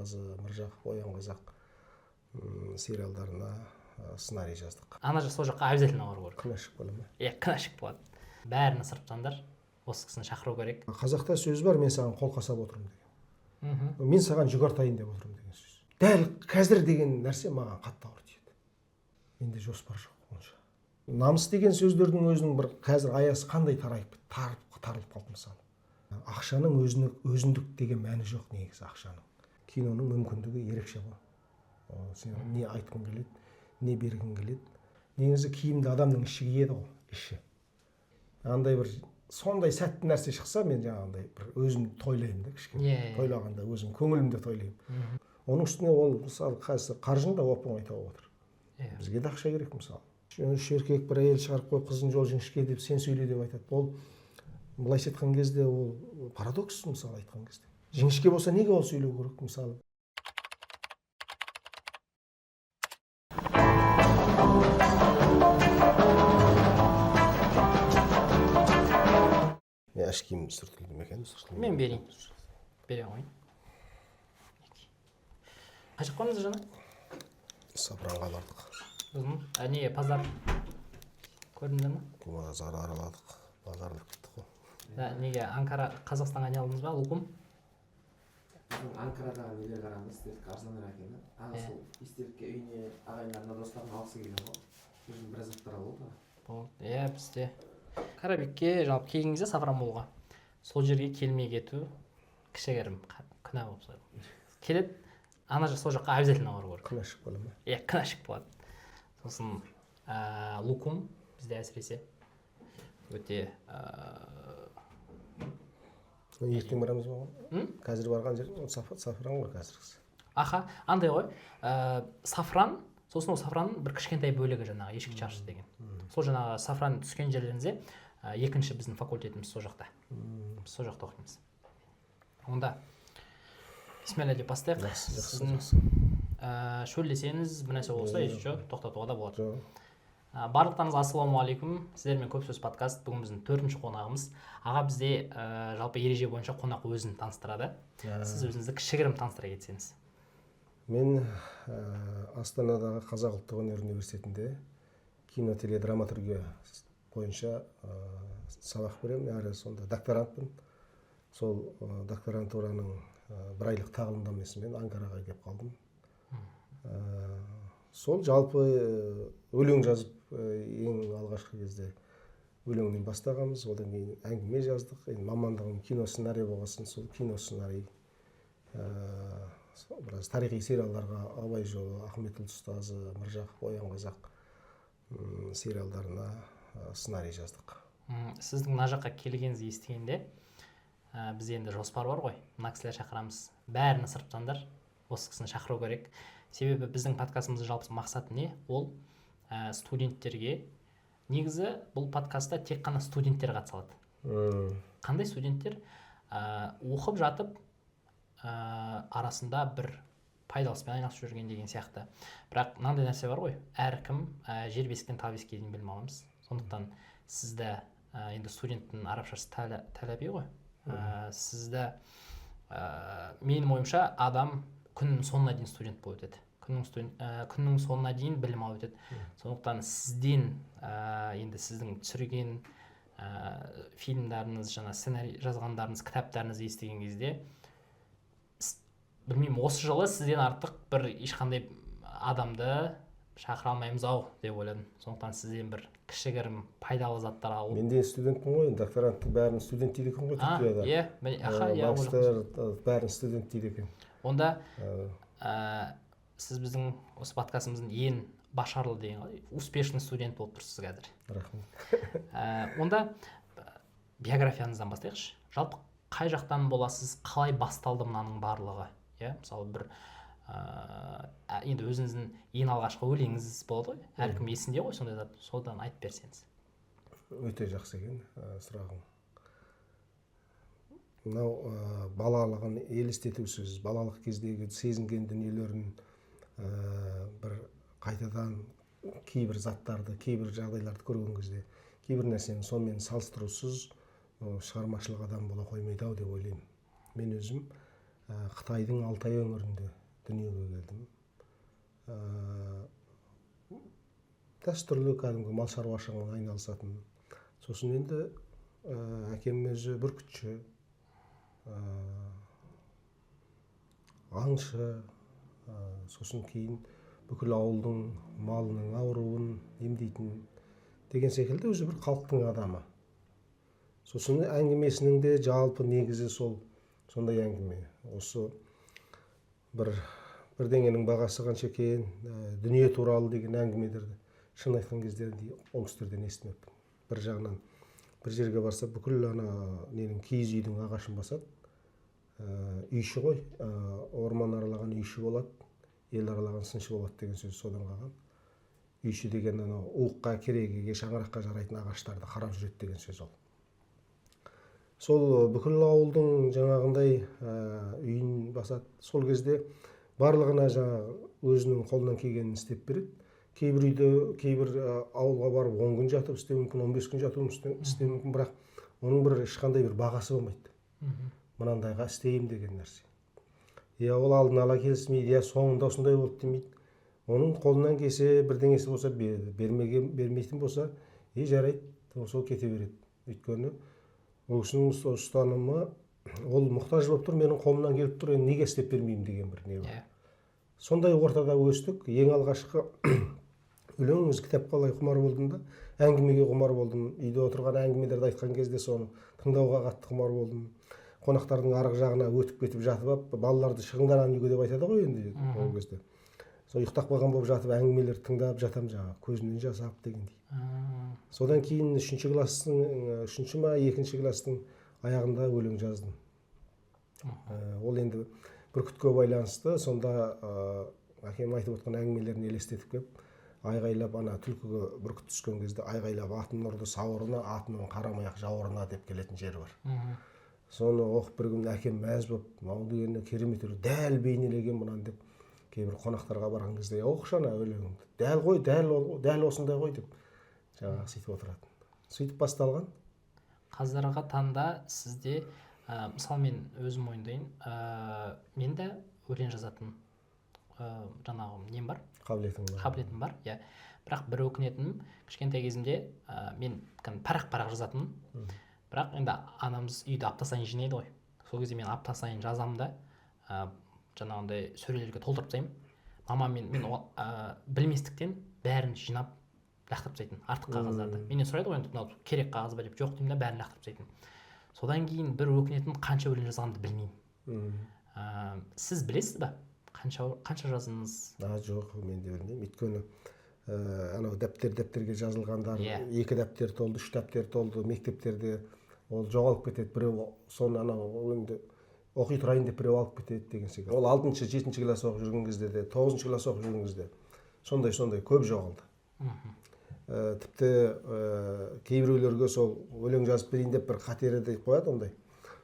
ұстазы Міржақып Оян Қазақ сериалдарына сценарий жаздық. Ана жақ сол жаққа обязательно бару керек. Кінәшік бола ма? Кінәшік болады. Бәрін ысырыптандар, осы кісіні шақыру керек. Қазақта сөз бар, мен саған қол қасап отырмын деген. Мен саған жүк артайын деп отырмын деген сөз. Дәл қазір деген нәрсе маған қатты ауыр тиеді. Менде жоспар жоқ онша. Намыс деген сөздердің өзінің бір қазір аясы қандай тарылып қалды мысалы. Ақшаның өзіндік деген мәні жоқ негізі ақшаның. Киноның мүмкіндігі ерекше ғой. Сен не айтқың келеді, не бергің келеді. Негізі киімді адамның іші киеді ғой, іші. Андай бір сондай сәтті нәрсе шықса, мен жаңағындай бір өзім тойлаймын да кішкене. Тойлағанда өзім көңілімде тойлаймын. Оның үстіне ол мысалы қазір қаржыны да оп-оңай тауып отыр. Бізге де ақша керек мысалы. Үш еркек бір әйел шығарып қой, қызың жол жіңішке деп сен сөйле деп айтады. Ол былайша айтқан кезде ол парадокс мысалы айтқан кезде. Жіңішке болса неге ол сөйлеу керек мысалы? Әш киім сүртілді ме екен? Мен берейін. Бере қойын. Қай жақ қойыңыз жаңа? Сапранға бардық. Неге пазар көрдіңдер ма? Базар араладық. Базарлық кеттік қой. Неге Анкара, Қазақстанға не алдыңыз ба? Лукум? Анкарадағы нелер қарағанда истерлік арзанырақ екен. Сол истерлікке үйіне ағайындарына достарына алғысы келген ғой. Өзім біраз заттар алып болды. Бізде Карабикке жалпы келген кезде Сафранболға сол жерге келмей кету кішігірім күнә болып sayылады. Келеді, ана жақ сол жаққа обязательно бару керек. Кінәшік бола ма? Кінәшік болады. Сосын Лукум бізде әсіресе өте ертең барамыз ба? Қазір барған жер Сафран ғой қазіргісі. Андай ғой, Сафран, сосын ол Сафранның бір кішкентай бөлігі жаңағы Ешкі Чаршы деген. Сол жаңағы Сафран түскен жерлерінде екінші біздің факультетіміз сол жақта. Біз сол жақта оқимыз. Онда бисмилля деп бастайық. Шөлдесеңіз, бір нәрсе болса, тоқтатуға да болады. Барлықтарыңызға ассалаумағалейкум. Сіздермен көп сөз подкаст. Бүгін біздің 4-ші қонағымыз. Аға бізде жалпы ереже бойынша қонақ өзін таныстырады. Сіз өзіңізді кішігірім таныстыра кетсеңіз. Мен Астанадағы Қазақ ұлттық өнер университетінде кино-теледраматургия бойынша сабақ беремін, әрі сонда докторантпын. Сол докторантураның бір айлық тағылымдамасымен Анкараға келіп қалдым. Сол жалпы өлең жазып ең алғашқы кезде өлеңнен бастағанбыз, одан кейін әңгіме жаздық. Мамандығым кино-сценарий болғасын, сол кино-сценарий біраз тарихи сериалдарға Абай жолы, Ахметұлы ұстазы, Міржақып Оян Қазақ сериалдарына сценарий жаздық. Сіздің мына жаққа келгеніңізді естігенде бізде енді жоспар бар ғой, мына кісілер шақырамыз, бәрін ысырыптандар, осы кісіні шақыру керек. Себебі біздің подкастымыздың жалпы мақсаты не? Ол студенттерге, негізі бұл подкастта тек қана студенттер қатыса алады. Қандай студенттер? Оқып жатып арасында бір пайдалыспен айналысып жүрген деген сияқты. Бірақ мынандай нәрсе бар ғой, әркім жер бесіктен тау бесікке дейін білім аламыз. Сондықтан сізді енді студенттің арабшасы тәләби ғой. Сізді менің ойымша адам күннің соңына дейін студент болып өтеді. Күннің соңына дейін білім алып өтеді. Сондықтан сізден енді сіздің түсірген фильмдарыңыз, жаңа сценарий жазғандарыңыз, кітаптарыңыз естіген кезде білмеймін, осы жылы сізден артық бір ешқандай адамды шақыра алмаймыз ау деп ойладым. Сондықтан сізден бір кішігірім пайдалы заттар алып. Мен де студентпін ғой, докторанттың бәрін студент дейді екен ғой Түркияда. Магистр бәрін студент дейді екен. Онда сіз біздің осы подкастымыздың ең башарлы деген успешный студент болып тұрсыз қазір. Рахмет. Онда биографияңыздан бастайықшы. Жалпы қай жақтан боласыз, қалай басталды мынаның барлығы? Мысалы бір енді өзіңіздің ең алғашқы өлеңіңіз болады ғой, әркім есінде ғой, сондай зат, содан айтып берсеңіз. Өте жақсы екен сұрағың. Мынау балалығын елестету сөз, балалық кездегі сезінген дүниелерін бір қайтадан кейбір заттарды, кейбір жағдайларды көрген кезде, кейбір нәрсені сонымен салыстырусыз шығармашылық адам бола қоймайды ау деп ойлаймын. Мен өзім Қытайдың Алтай өңірінде дүниеге келдім. Дәстүрлі кәдімгі мал шаруашылығымен айналысатын. Сосын енді әкем өзі бүркітші, аңшы, сосын кейін бүкіл ауылдың малының ауруын емдейтін деген секілді өзі бір халықтың адамы. Сосын әңгімесінің де жалпы негізі сондай әңгіме. Осы бірдеңенің бағасы қанша екен, дүние туралы деген әңгімелерді шын айтқан кездерінде оңтүстіктерден естімеппін. Бір жағынан бір жерге барса бүкіл ненің киіз үйдің ағашын басады. Үйші ғой, орман аралаған үйші болады, ел аралаған сыншы болады деген сөз содан қалған. Үйші деген уыққа, керегеге, шаңыраққа жарайтын ағаштарды қарап жүреді деген сөз ол. Сол бүкіл ауылдың жаңағындай үйін басады. Сол кезде барлығына жаңағы өзінің қолынан келгенін істеп береді. Кейбір үйде, кейбір ауылға барып 10 күн жатып істеу мүмкін, 15 күн жатып істеу мүмкін, бірақ оның бір ешқандай бір бағасы болмайды. Мынандайға істейім деген нәрсе. Ол алдын ала келісмейді, соңында осындай болды демейді. Оның қолынан келсе, бірдеңесі болса бермейтін болса, жарайды, сол кете береді. Өйткені ол кісінің ұстанымы, ол мұқтаж болып тұр, менің қолымнан келіп тұр, неге істеп бермеймін деген бір не бар. Сондай ортада өстік. Ең алғашқы өлең, өз кітапқа қалай құмар болдым да, әңгімеге құмар болдым. Үйде отырған әңгімелерді айтқан кезде соны тыңдауға қатты құмар болдым. Қонақтардың арғы жағына өтіп кетіп жатып ап, балаларды шығыңдар үйге деп айтады ғой енді ол кезде. Сол ұйықтап қалған болып жатып әңгімелерді тыңдап жатам жаңағы, көзімнен жас ағып дегендей. Содан кейін 3-ші класстың аяғында өлең жаздым. Ол енді бүркітке байланысты, сонда әкем айтып отқан әңгімелерін елестетіп кеп, айғайлап түлкіге бүркіт түскен кезде айғайлап атын ұрды сауырына, атының қарамай-ақ жауырына деп келетін жері бар. Соны оқып бір күн әкем мәз болып, мынау дегені керемет дәл бейнелеген мұнан деп кейбір қонақтарға барған кезде оқышана өлеңіңді. Дәл ғой, дәл осындай ғой деп жаңағы сөйтіп отыратын. Сөйтіп басталған. Қазіргі таңда сізде, мысалы мен өзім мойындайын, мен де өлең жазатын жаңағы нем бар, қабілетім бар. Бірақ бір өкінетінім, кішкентай кезімде мен парақ-парақ жазатынмын. Бірақ енді анамыз үйді апта сайын жинайды ғой. Сол кезде мен апта сайын жазамын да, жаңағындай сөрелерге толтырып тастаймын. Мамам мен білместіктен бәрін жинап лақтырып тастайтын, артық қағаздарды. Менен сұрайды ғой, енді мынау керек қағаз ба деп, жоқ деймін да, бәрін лақтырып тастайтын. Содан кейін бір өкінетін, қанша өлең жазғанымды білмеймін. Сіз білесіз ба? Қанша жаздыңыз? Жоқ, мен де білмеймін. Өйткені анау дәптерге жазылғандар 2 дәптер толды, 3 дәптер толды, мектептерде ол жоғалып кетеді, біреу соны енді оқи тұрайын деп біреу алып кетеді деген секілді. Ол 6-шы, 7-ші класс оқып жүрген кезде де, 9-шы класс оқып жүрген кезде сондай көп жоғалды. Тіпті кейбіреулерге сол өлең жазып берейін деп бір қатері қояды ондай.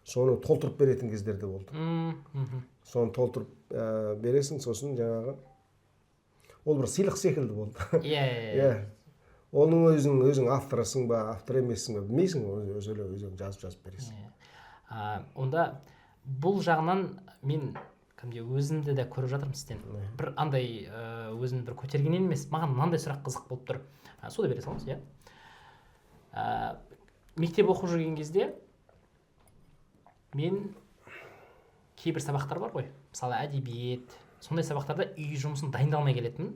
Соны толтырып беретін кездерде болды. Соны толтырып бересің, сосын жаңағы ол бір сыйлық секілді болды. Оның өзің авторысың ба, автор емессің ба, білмейсің, өзің жазып бересің. Онда бұл жағынан мен өзімді де көріп жатырмын сізден. Бір андай өзімді бір көтергеннен емес, маған мынандай сұрақ қызық болып тұр. Сода бере салыңыз, мектеп оқып жүрген кезде мен кейбір сабақтар бар ғой, мысалы әдебиет, сондай сабақтарда үй жұмысын дайындалмай келетінмін.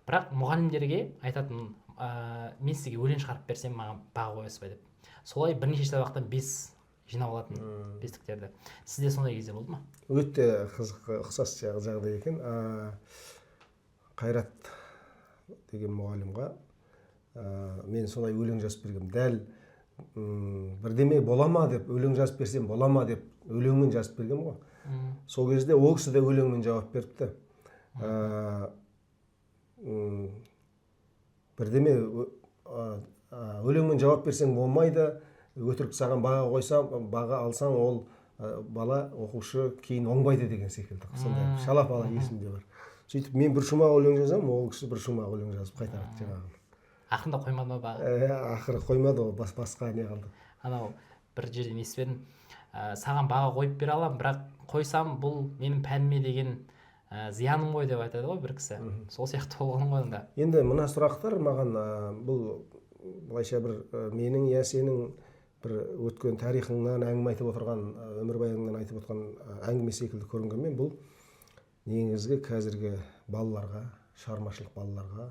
Бірақ мұғалімдерге айтатын, мен сізге өлең шығарып берсем, маған баға қоясыз ба деп. Солай бірнеше сабақтан 5 жинап алатын, 5-тіктерді. Сізде сондай кезде болды ма? Өте қызық, ұқсас жағдай екен. Қайрат деген мұғалімға мен солай өлең жазып бергем. Дәл бірдеме бола ма деп, өлең жазып берсем бола ма деп өлеңмен жазып бергем ғой. Сол кезде ол кісі де өлеңмен жауап беріпті. Бірдеме өлеңмен жауап берсең болмайды, өтірік саған баға қойсам, баға алсаң, ол бала оқушы кейін оңбайды деген секілді. Сондай шалап-ала есімде бар. Сөйтіп мен бір шумақ өлең жазам, ол кісі бір шумақ өлең жазып қайтарады жаңағы. Ақырында қоймады ма баға? Ақыры қоймады, ол басқа не қалды. Анау бір жерден естіп едім. саған баға қойып бере аламын, бірақ қойсам бұл менің пәніме деген зияным ғой деп айтады ғой бір кісі. Сол сияқты болған ғой онда. Енді мына сұрақтар маған бұл былайша бір менің я сенің бір өткен тарихыңнан әңгіме айтып отырған, өмірбаяныңнан айтып отырған әңгіме секілді көрінгенмен, бұл негізгі қазіргі балаларға, шығармашылық балаларға,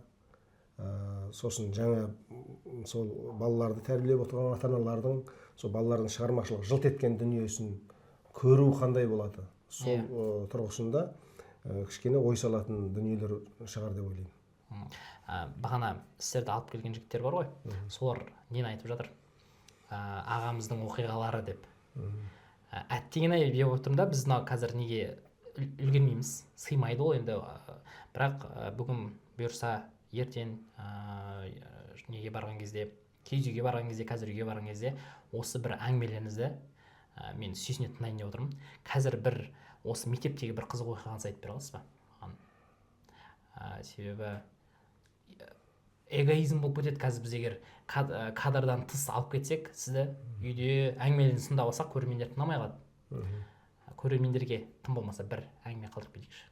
сосын жаңа сол балаларды тәрбиелеп отырған ата-аналардың сол балалардың шығармашылық жылт еткен дүниесін көру қандай болады, сол тұрғысында кішкене ой салатын дүниелер шығар деп ойлаймын. Бағана сіздерді алып келген жігіттер бар ғой, солар нені айтып жатыр? Ағамыздың оқиғалары деп. Әттеген-ай деп отырмын да, біз қазір неге үлгермейміз, сыймайды ол енді. Бірақ бүгін бұйырса ертең неге барған кезде, киіз үйге барған кезде, қазір үйге барған кезде осы бір әңгімелеріңізді мен сүйсіне тыңдайын деп отырмын. Қазір бір осы мектептегі бір қызық оқиғаңызды айтып бере аласыз ба? Себебі эгоизм болып кетеді қазір. Біз егер кадрдан тыс алып кетсек, сізді үйде әңгімелеріңізді тыңдап алсақ, көрермендер тыңдамай қалады. Көрермендерге тым болмаса бір әңгіме қалдырып кетейікші.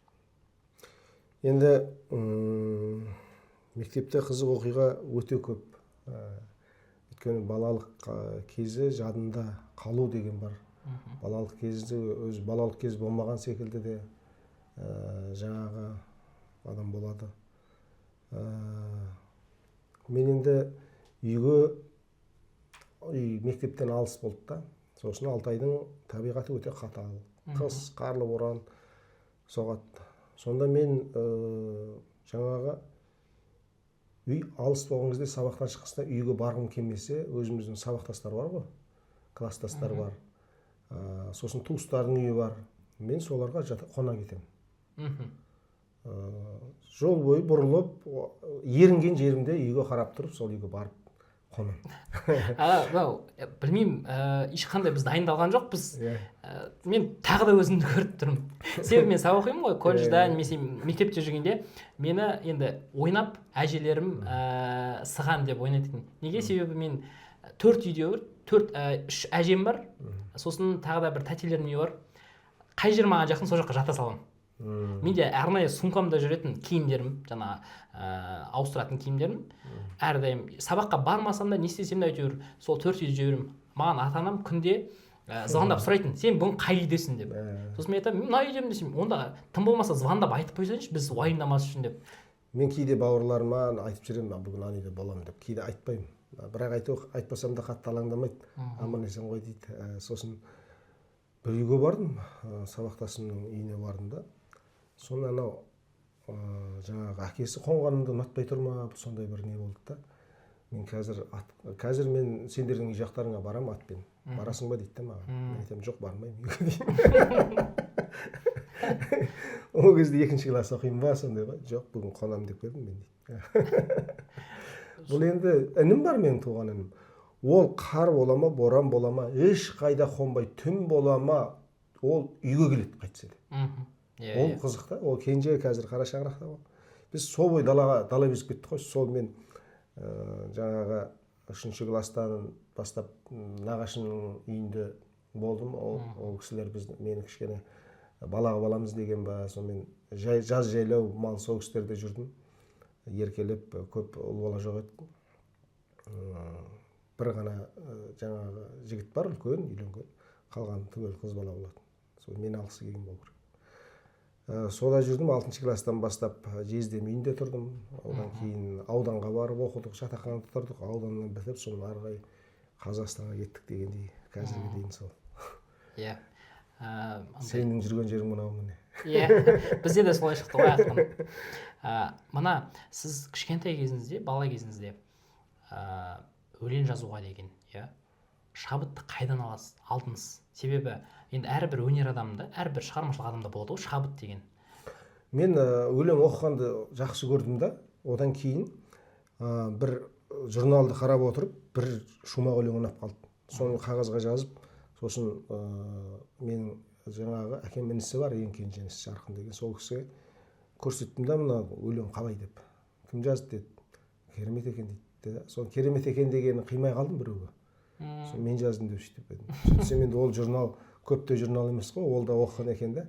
Енді мектепте қызық оқиға өте көп. Өйткені балалық кезі жадында қалу деген бар. Балалық кезі өз балалық кез болмаған секілді де жаңағы адам болады. Мен енді мектептен алыс болды да. Сосын Алтайдың табиғаты өте қатал. Қыс, қарлы боран соғады. Сонда мен жаңағы үй алыс болған кезде сабақтан шыққанда үйге барғым келмесе, өзіміздің сабақтастар бар ғой, класстастар бар. Сосын туыстардың үйі бар. Мен соларға қона кетемін. Жол бойы бұрылып, ерінген жерімде үйге қарап тұрып, сол үйге барып қонамын. Білмеймін, ешқандай біз дайындалған жоқпыз. Мен тағы да өзімді көріп тұрмын. Себебі мен сабақ оқимын ғой, колледжда, немесе мектепте жүргенде мені енді ойнап әжелерім сыған деп ойнайтын. Неге? Себебі мен 4 үйде бар, 3 әжем бар, сосын тағы да бір тәтелерім үйі бар. Қай жер маған жақын, сол жаққа жата саламын. Менде арнайы сумкамда жүретін киімдерім, жаңа ауыстыратын киімдерім, әрдайым сабаққа бармасам да, не істесем де әйтеуір сол 4 үйде жүремін. Маған ата-анам күнде звондап сұрайтын, сен бүгін қай үйдесің деп. Сосын мен айтамын, мына үйдемін десем, онда тым болмаса звондап айтып қойсайыншы, біз уайымдамас үшін деп. Мен кейде бауырларыма айтып жүремін, бүгін ана үйде боламын деп. Кейде айтпаймын. Бірақ айтпасам да қатты алаңдамайды. Аман-есен ғой дейді. Сосын бір үйге бардым, сабақтасымның үйіне бардым да. Соны анау жаңағы әкесі қонғанымды ұнатпай тұр ма, сондай бір не болды да. Мен қазір мен сендердің үй жақтарыңа барам атпен. Барасың ба дейді да маған. Мен айтамын, жоқ, бармаймын. Ол кезде 2-ші класс оқимын ба, сондай ғой. Жоқ, бүгін қонам деп келдім мен дейді. Бұл енді інім бар, менің туған інім. Ол қар бола ма, боран бола ма, еш қайда қонбай, түн бола ма, ол үйге келеді қайтса да. Ол қызық та, ол кенже қазір қара шаңырақта ғой. Біз сол бой дала безіп кеттік қой. Сол мен жаңағы 3-ші класстан бастап нағашымның үйінде болдым. Ол кісілер мені кішкене балаға баламыз деген ба, сонымен жаз жайлау мал сол кісілерде жүрдім. Еркелеп, көп ұл бала жоқ еді. Бір ғана жаңағы жігіт бар, үлкен, үйленген. Қалған түгел қыз бала болады. Сол мені алғысы келген болу керек. Сода жүрдім, 6-ші класстан бастап жездем үйінде тұрдым. Одан кейін ауданға барып оқыдық, жатақханада тұрдық. Ауданнан бітіп, соның арғы Қазақстанға кеттік дегендей, қазірге дейін сол. Иә. Сенің жүрген жерің мынау міне. Иә, бізде де солай шықты ғой ақырын. Мына сіз кішкентай кезіңізде, бала кезіңізде өлең жазуға деген, шабытты қайдан алдыңыз? Себебі енді әрбір өнер адамында, әрбір шығармашылық адамда болады ғой шабыт деген. Мен өлең оқығанды жақсы көрдім да, одан кейін бір журналды қарап отырып, бір шумақ өлең ұнап қалды. Соны қағазға жазып, сосын менің жаңағы әкем інісі бар, ең кенже інісі Жарқын деген, сол кісіге көрсеттім да, мына өлең қалай деп. Кім жазды деді. Керемет екен дейді. Сол керемет екен дегенін қимай қалдым біреуге. Мен жаздым деп сөйтіп едім. Сөйтсем енді ол журнал көпте журнал емес қой, ол да оқыған екен да.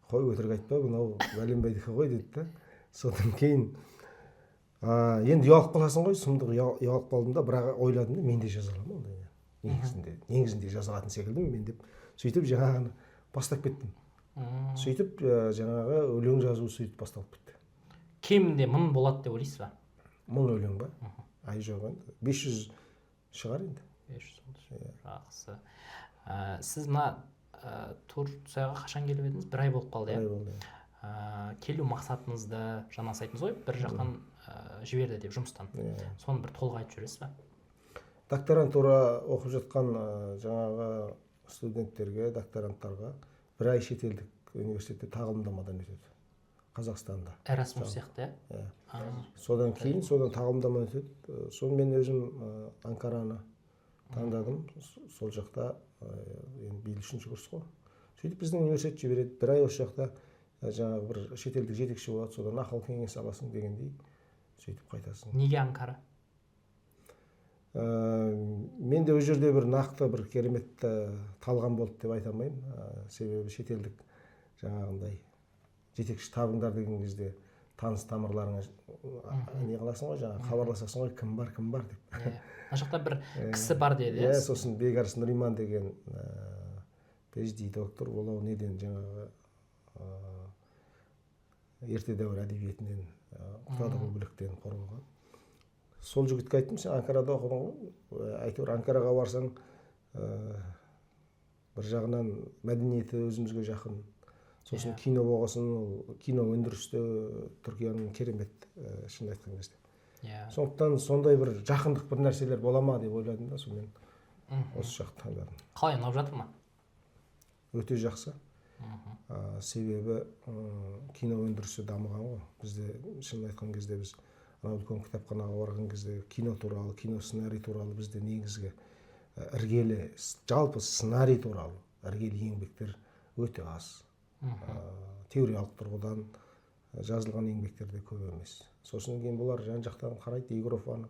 Қой өтірік айтпа, мынау бәленбайдікі ғой деді да. Содан кейін енді ұялып қаласың ғой, сұмдық ұялып қалдым да, бірақ ойладым да, мен де жаза аламын ондай. Негізінде жаза алатын секілдімін мен деп. Сөйтіп жаңағыны бастап кеттім. Сөйтіп жаңағы өлең жазу сөйтіп басталып кетті. Кемінде 1000 болады деп ойлайсыз ба? 1000 өлең ба? Ай жоқ енді. 500 шығар енді. 500 жақсы. Сіз мына Турцияға қашан келіп едіңіз? 1 ай болып қалды, Ай болды. Келу мақсатыңызды жаңа айттыңыз ғой, бір жақтан жіберді деп жұмыстан. Соны бір толық айтып жібересіз ба? Докторантура оқып жатқан жаңағы студенттерге, докторанттарға 1 ай шетелдік университетте тағылымдамадан өтеді. Қазақстанда. Erasmus сияқты, Содан кейін содан тағылымдама өтеді. Соны мен өзім Анкараны таңдадым. Сол жақта енді биыл 3-ші курс қой. Сөйтіп біздің университет жібереді. 1 ай осы жақта жаңағы бір шетелдік жетекші болады, содан ақыл кеңес аласың дегендей сөйтіп қайтасың. Неге Анкара? Мен де ол жерде бір нақты бір керемет талғам болды деп айта алмаймын. Себебі шетелдік жаңағындай жетекші табыңдар деген кезде таныс тамырларыңа не қыласың ғой, жаңағы хабарласасың ғой, кім бар деп. Мына жақта бір кісі бар деді. Сосын Бегарс Нұриман деген PhD доктор, ол неден жаңағы ерте дәуір әдебиетінен, құдалық бүліктен қорғалған. Сол жігітке айттым, сен Анкарада оқыдың ғой, әйтеуір Анкараға барсаң бір жағынан мәдениеті өзімізге жақын. Сосын кино болғасын, кино өндірісті Түркияның керемет, шын айтқан кезде. Сондықтан сондай бір жақындық бір нәрселер бола ма деп ойладым да, сонымен осы жақты таңдадым. Қалай, ұнап жатыр ма? Өте жақсы. Себебі кино өндірісі дамыған ғой. Бізде шын айтқан кезде біз үлкен кітапханаға барған кезде кино туралы, кино сценарий туралы бізде негізгі іргелі, жалпы сценарий туралы іргелі еңбектер өте аз. Теориялық тұрғыдан жазылған еңбектер де көп емес. Сосын кейін бұлар жан-жақтан қарайды, Егорованың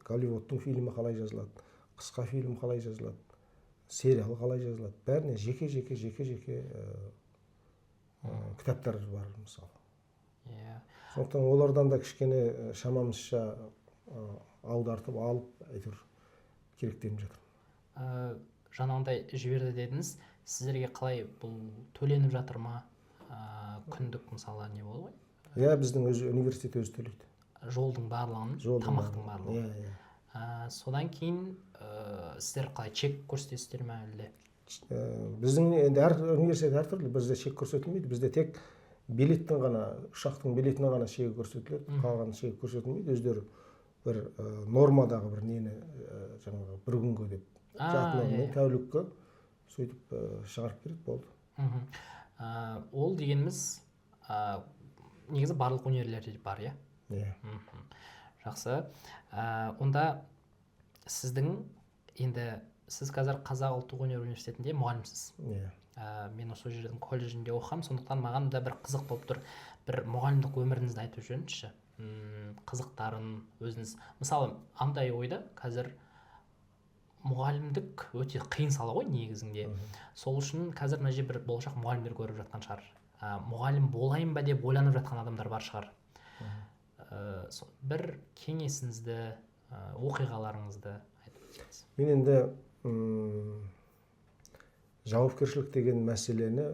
Голливудтың фильмі қалай жазылады, қысқа фильм қалай жазылады, сериал қалай жазылады, бәріне жеке кітаптар бар мысалы. Сондықтан олардан да кішкене шамамызша аудартып алып, әйтеуір керектеніп жатыр. Жаңағындай жіберді дедіңіз, сіздерге қалай бұл төленіп жатыр ма? Күндік мысалы не болды ғой? Біздің университет өзі төлейді. Жолдың барлығын, тамақтың барлығын. Содан кейін сіздер қалай чек көрсетесіздер ме әлде? Біздің енді әр университет әртүрлі, бізде чек көрсетілмейді. Бізде тек билеттің ғана, ұшақтың билетінің ғана шегі көрсетіледі, қалған шегі көрсетілмейді. Өздері бір нормадағы бір нені жаңағы бір күнге деп, жатынымен тәулікке сөйтіп шығарып береді, болды. Ол дегеніміз негізі барлық университетте бар, Жақсы. Онда сіздің енді сіз қазір Қазақ ұлттық өнер университетінде мұғалімсіз. Мен осы жердің колледжінде оқығам, сондықтан маған да бір қызық болып тұр. Бір мұғалімдік өміріңізді айтып жөніңізші. Қызықтарын өзіңіз. Мысалы, андай ойда қазір мұғалімдік өте қиын сала ғой негізінде. Сол үшін қазір мына бір болашақ мұғалімдер көріп жатқан шығар. Мұғалім болайын ба деп ойланып жатқан адамдар бар шығар. Бір кеңесіңізді, оқиғаларыңызды айтып өтсеңіз. Мен енді жауапкершілік деген мәселені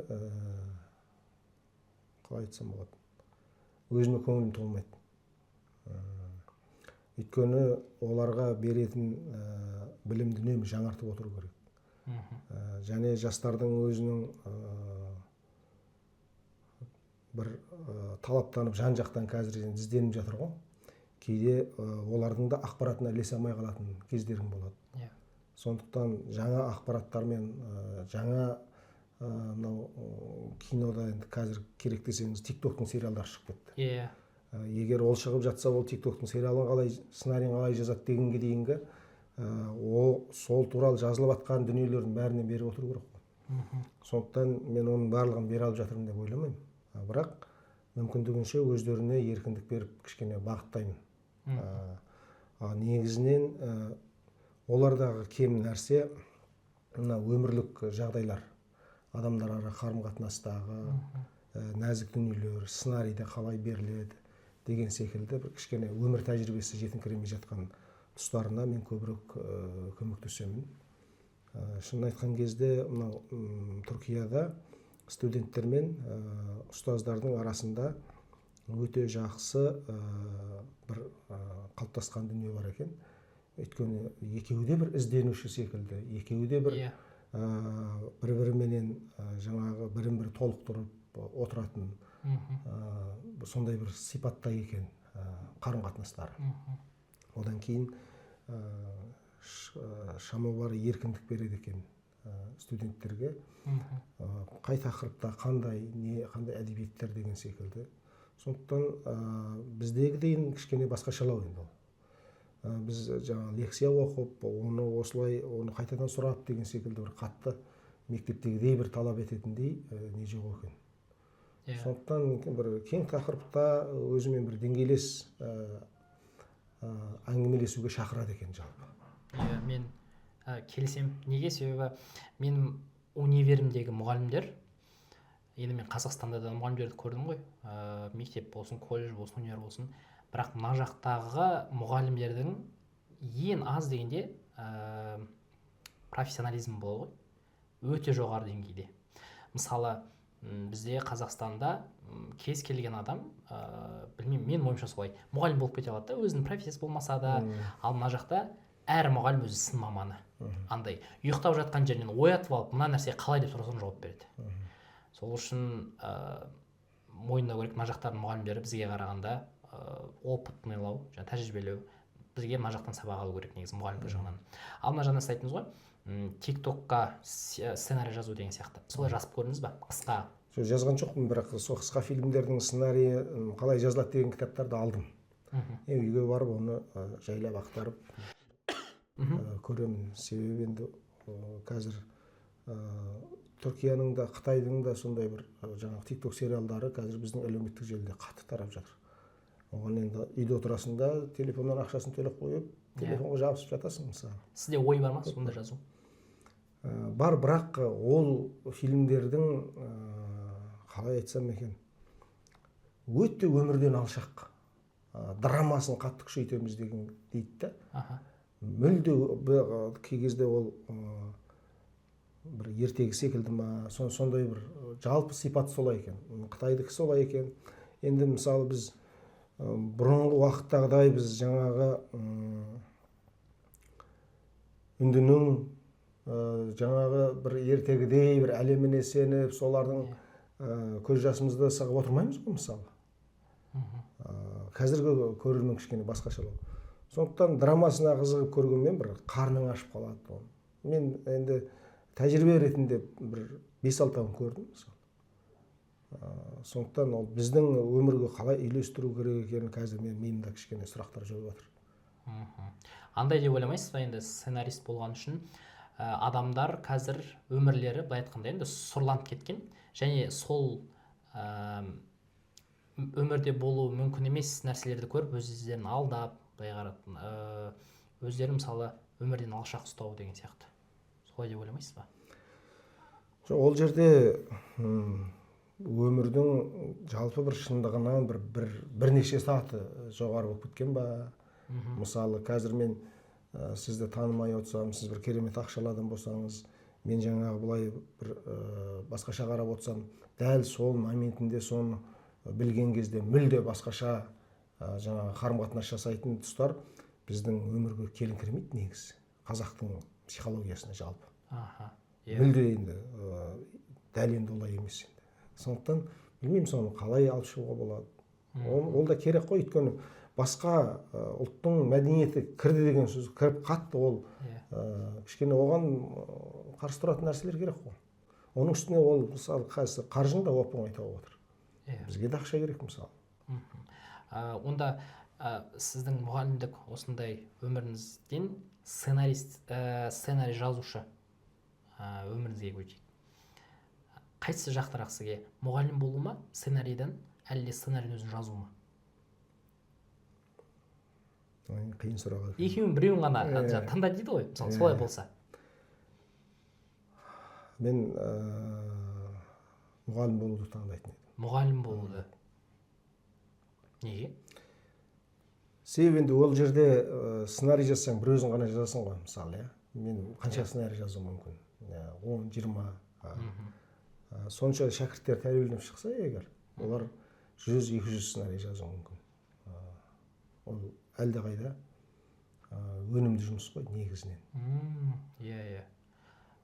қалай айтсам болады, өзіме көңілім толмайды. Өйткені оларға беретін білімді үнемі жаңартып отыру керек. Және жастардың өзінің бір талаптанып жан-жақтан қазір ізденіп жатыр ғой. Кейде олардың да ақпаратына ілесе алмай қалатын кездерің болады. Сондықтан жаңа ақпараттармен, жаңа кинода енді қазір керек десеңіз TikTok-тың сериалдары шығып кетті. Егер ол шығып жатса, ол TikTok-тың сериалын қалай, сценарийін қалай жазады дегенге дейінгі сол туралы жазылып жатқан дүниелердің бәрінен беріп отыру керек. Сондықтан мен оның барлығын бере алып жатырмын деп ойламаймын. Бірақ мүмкіндігінше өздеріне еркіндік беріп кішкене бағыттаймын. Негізінен олардағы кем нәрсе мына өмірлік жағдайлар, адамдар ара қарым қатынастағы нәзік дүниелер, сценарийде қалай беріледі деген секілді бір кішкене өмір тәжірибесі жетіңкіремей жатқан тұстарына мен көбірек көмектесемін. Шынын айтқан кезде мынау Түркияда студенттер мен ұстаздардың арасында өте жақсы бір қалыптасқан дүние бар екен. Өйткені екеуі де бір ізденуші секілді, екеуі де бір бір-біріменен жаңағы бірін-бірі толықтырып отыратын сондай бір сипатта екен қарым қатынастары. Одан кейін шамы бар еркіндік береді екен студенттерге. Қай тақырыпта қандай әдебиеттер деген секілді. Сондықтан біздегіден кішкене басқашалау енді ол. Біз жаңа лекция оқып, оны қайтадан сұрап деген секілді бір қатты мектептегідей бір талап ететіндей не жоқ екен. Сондықтан бір кең тақырыпта өзімен бір деңгейлес әңгімелесуге шақырады екен жалпы. Мен келісем. Неге? Себебі менің универімдегі мұғалімдер, енді мен Қазақстанда да мұғалімдерді көрдім ғой, мектеп болсын, колледж болсын, универ болсын, бірақ мына жақтағы мұғалімдердің ең аз дегенде профессионализм болады ғой, өте жоғары деңгейде. Мысалы, бізде Қазақстанда кез келген адам, білмеймін, мен ойымша солай, мұғалім болып кете алады да, өзінің профессиясы болмаса да, ал мына жақта әр мұғалім өзі сын маманы. Андай ұйықтап жатқан жерінен оятып алып, мына нәрсе қалай деп сұрасаң жауап береді. Сол үшін мойындау керек, мына жақтардың мұғалімдері бізге қарағанда опытныйлау, тәжірибелеу, бізге мына жақтан сабақ алу керек негізі мұғалімдік жағынан. Ал мына жағынан сіз айттыңыз ғой, TikTokқа сценарий жазу деген сияқты. Солай жазып көрдіңіз ба? Қысқа. Жазған жоқпын, бірақ сол қысқа фильмдердің сценарийі қалай жазылады деген кітаптарды алдым. Үйге барып оны жайлап ақтарып көремін. Себебі енді қазір Түркияның да, Қытайдың да сондай бір жаңағы TikTok сериалдары қазір біздің әлеуметтік желіде қатты тарап жатыр. Оған енді үйде отырасың да, телефоннан ақшасын төлеп қойып, телефонға жабысып жатасың мысалы. Сізде ой бар ма сонда жазу? Бар, бірақ ол фильмдердің қалай айтсам екен, өте өмірден алшақ, драмасын қатты күшейтеміз деген дейді да. Мүлде кей кезде ол бір ертегі секілді ма, сондай бір жалпы сипат солай екен. Қытайдікі солай екен. Енді мысалы біз бұрынғы уақыттағыдай біз жаңағы үндінің жаңағы бір ертегідей бір әлеміне сеніп, солардың көз жасымызды сығып отырмаймыз ғой мысалы. Қазіргі көрермен кішкене басқашалау. Сондықтан драмасына қызығып көргенмен бір қарның ашып қалады. Мен енді тәжірибе ретінде бір 5-6 көрдім мысалы. Сондықтан ол біздің өмірге қалай үйлестіру керек екенін қазір мен миымда кішкене сұрақтар жүріп жатыр. Андай деп ойламайсыз ба, енді сценарист болған үшін адамдар қазір өмірлері, былай айтқанда енді сұрланып кеткен, және сол өмірде болу мүмкін емес нәрселерді көріп, өздерін алдап, былай қарап, өздерін мысалы өмірден алшақ ұстау деген сияқты. Солай деп ойламайсыз ба? Жоқ, ол жерде өмірдің жалпы бір шындығынан бірнеше саты жоғары болып кеткен ба? Мысалы, қазір мен сізді танымай отырсам, сіз бір керемет ақшалы адам болсаңыз, мен жаңағы былай бір басқаша қарап отырсам, дәл сол моментінде соны білген кезде мүлде басқаша жаңағы қарым-қатынас жасайтын тұстар біздің өмірге келіңкіремейді негізі. Қазақтың психологиясына жалпы. Мүлде енді дәл енді олай емес енді. Сондықтан білмеймін соны қалай алып шығуға болады. Ол да керек қой, өйткені басқа ұлттың мәдениеті кірді деген сөз, кіріп қатты, ол кішкене оған қарсы тұратын нәрселер керек қой. Оның үстіне ол мысалы қаржыны да оп-оңай тауып отыр. Бізге де ақша керек мысалы. Онда сіздің мұғалімдік осындай өміріңізден сценарий жазушы өміріңізге көшеді. Қайсысы жақынырақ сізге? Мұғалім болу ма сценарийден, әлде сценарийдің өзін жазу ма? Қиын сұрақ. Екеуін біреуін ғана таңда дейді ғой, мысалы солай болса. Мен мұғалім болуды таңдайтын едім. Мұғалім болуды. Неге? Себебі енді ол жерде сценарий жазсаң бір өзің ғана жазасың ғой, мысалы, иә. Мен қанша сценарий жазуым мүмкін? 10-20. Сонша шәкірттер тәрбиеленіп шықса егер, олар 100-200 сценарий жазуы мүмкін. Ол әлдеқайда өнімді жұмыс қой негізінен. Иә.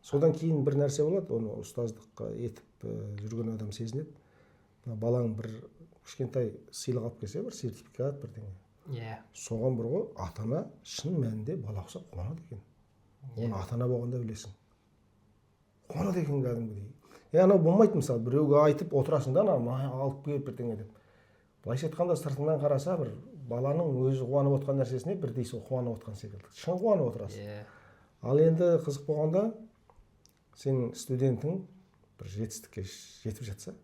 Содан кейін бір нәрсе болады, оны ұстаздыққа етіп жүрген адам сезінеді. Балаң бір кішкентай сыйлық алып келсе, бір сертификат, бірдеңе. Иә. Соған бір ғой, ата-ана шын мәнінде бала ұқсап қуанады екен. Оны ата-ана болғанда білесің. Қуанады екен кәдімгідей. Анау болмайды, мысалы, біреуге айтып отырасың да, алып келіп бірдеңе деп. Былайша айтқанда сыртыңнан қараса, бір баланың өзі қуанып отқан нәрсесіне бірдей сол қуанып отқан секілді. Шын қуанып отырасың. Ал енді қызық болғанда, сенің студентің бір жетістікке жетіп жатса,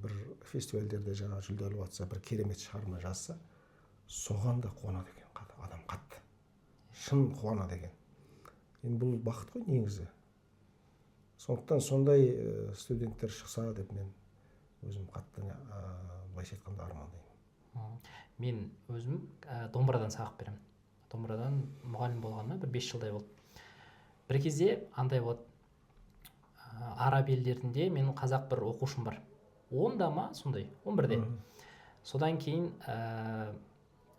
бір фестивальдерде жаңа жүлде алып жатса, бір керемет шығарма жазса, соған да қуанады екен адам қатты. Шын қуанады екен. Енді бұл бақыт қой негізі. Сондықтан сондай студенттер шықса деп мен өзім қатты былайша айтқанда армандаймын. Мен өзім домбырадан сабақ беремін. Домбырадан мұғалім болғанына бір 5 жылдай болды. Бір кезде андай болады, араб елдерінде менің қазақ бір оқушым бар. 10-да ма сондай, 11-де. Содан кейін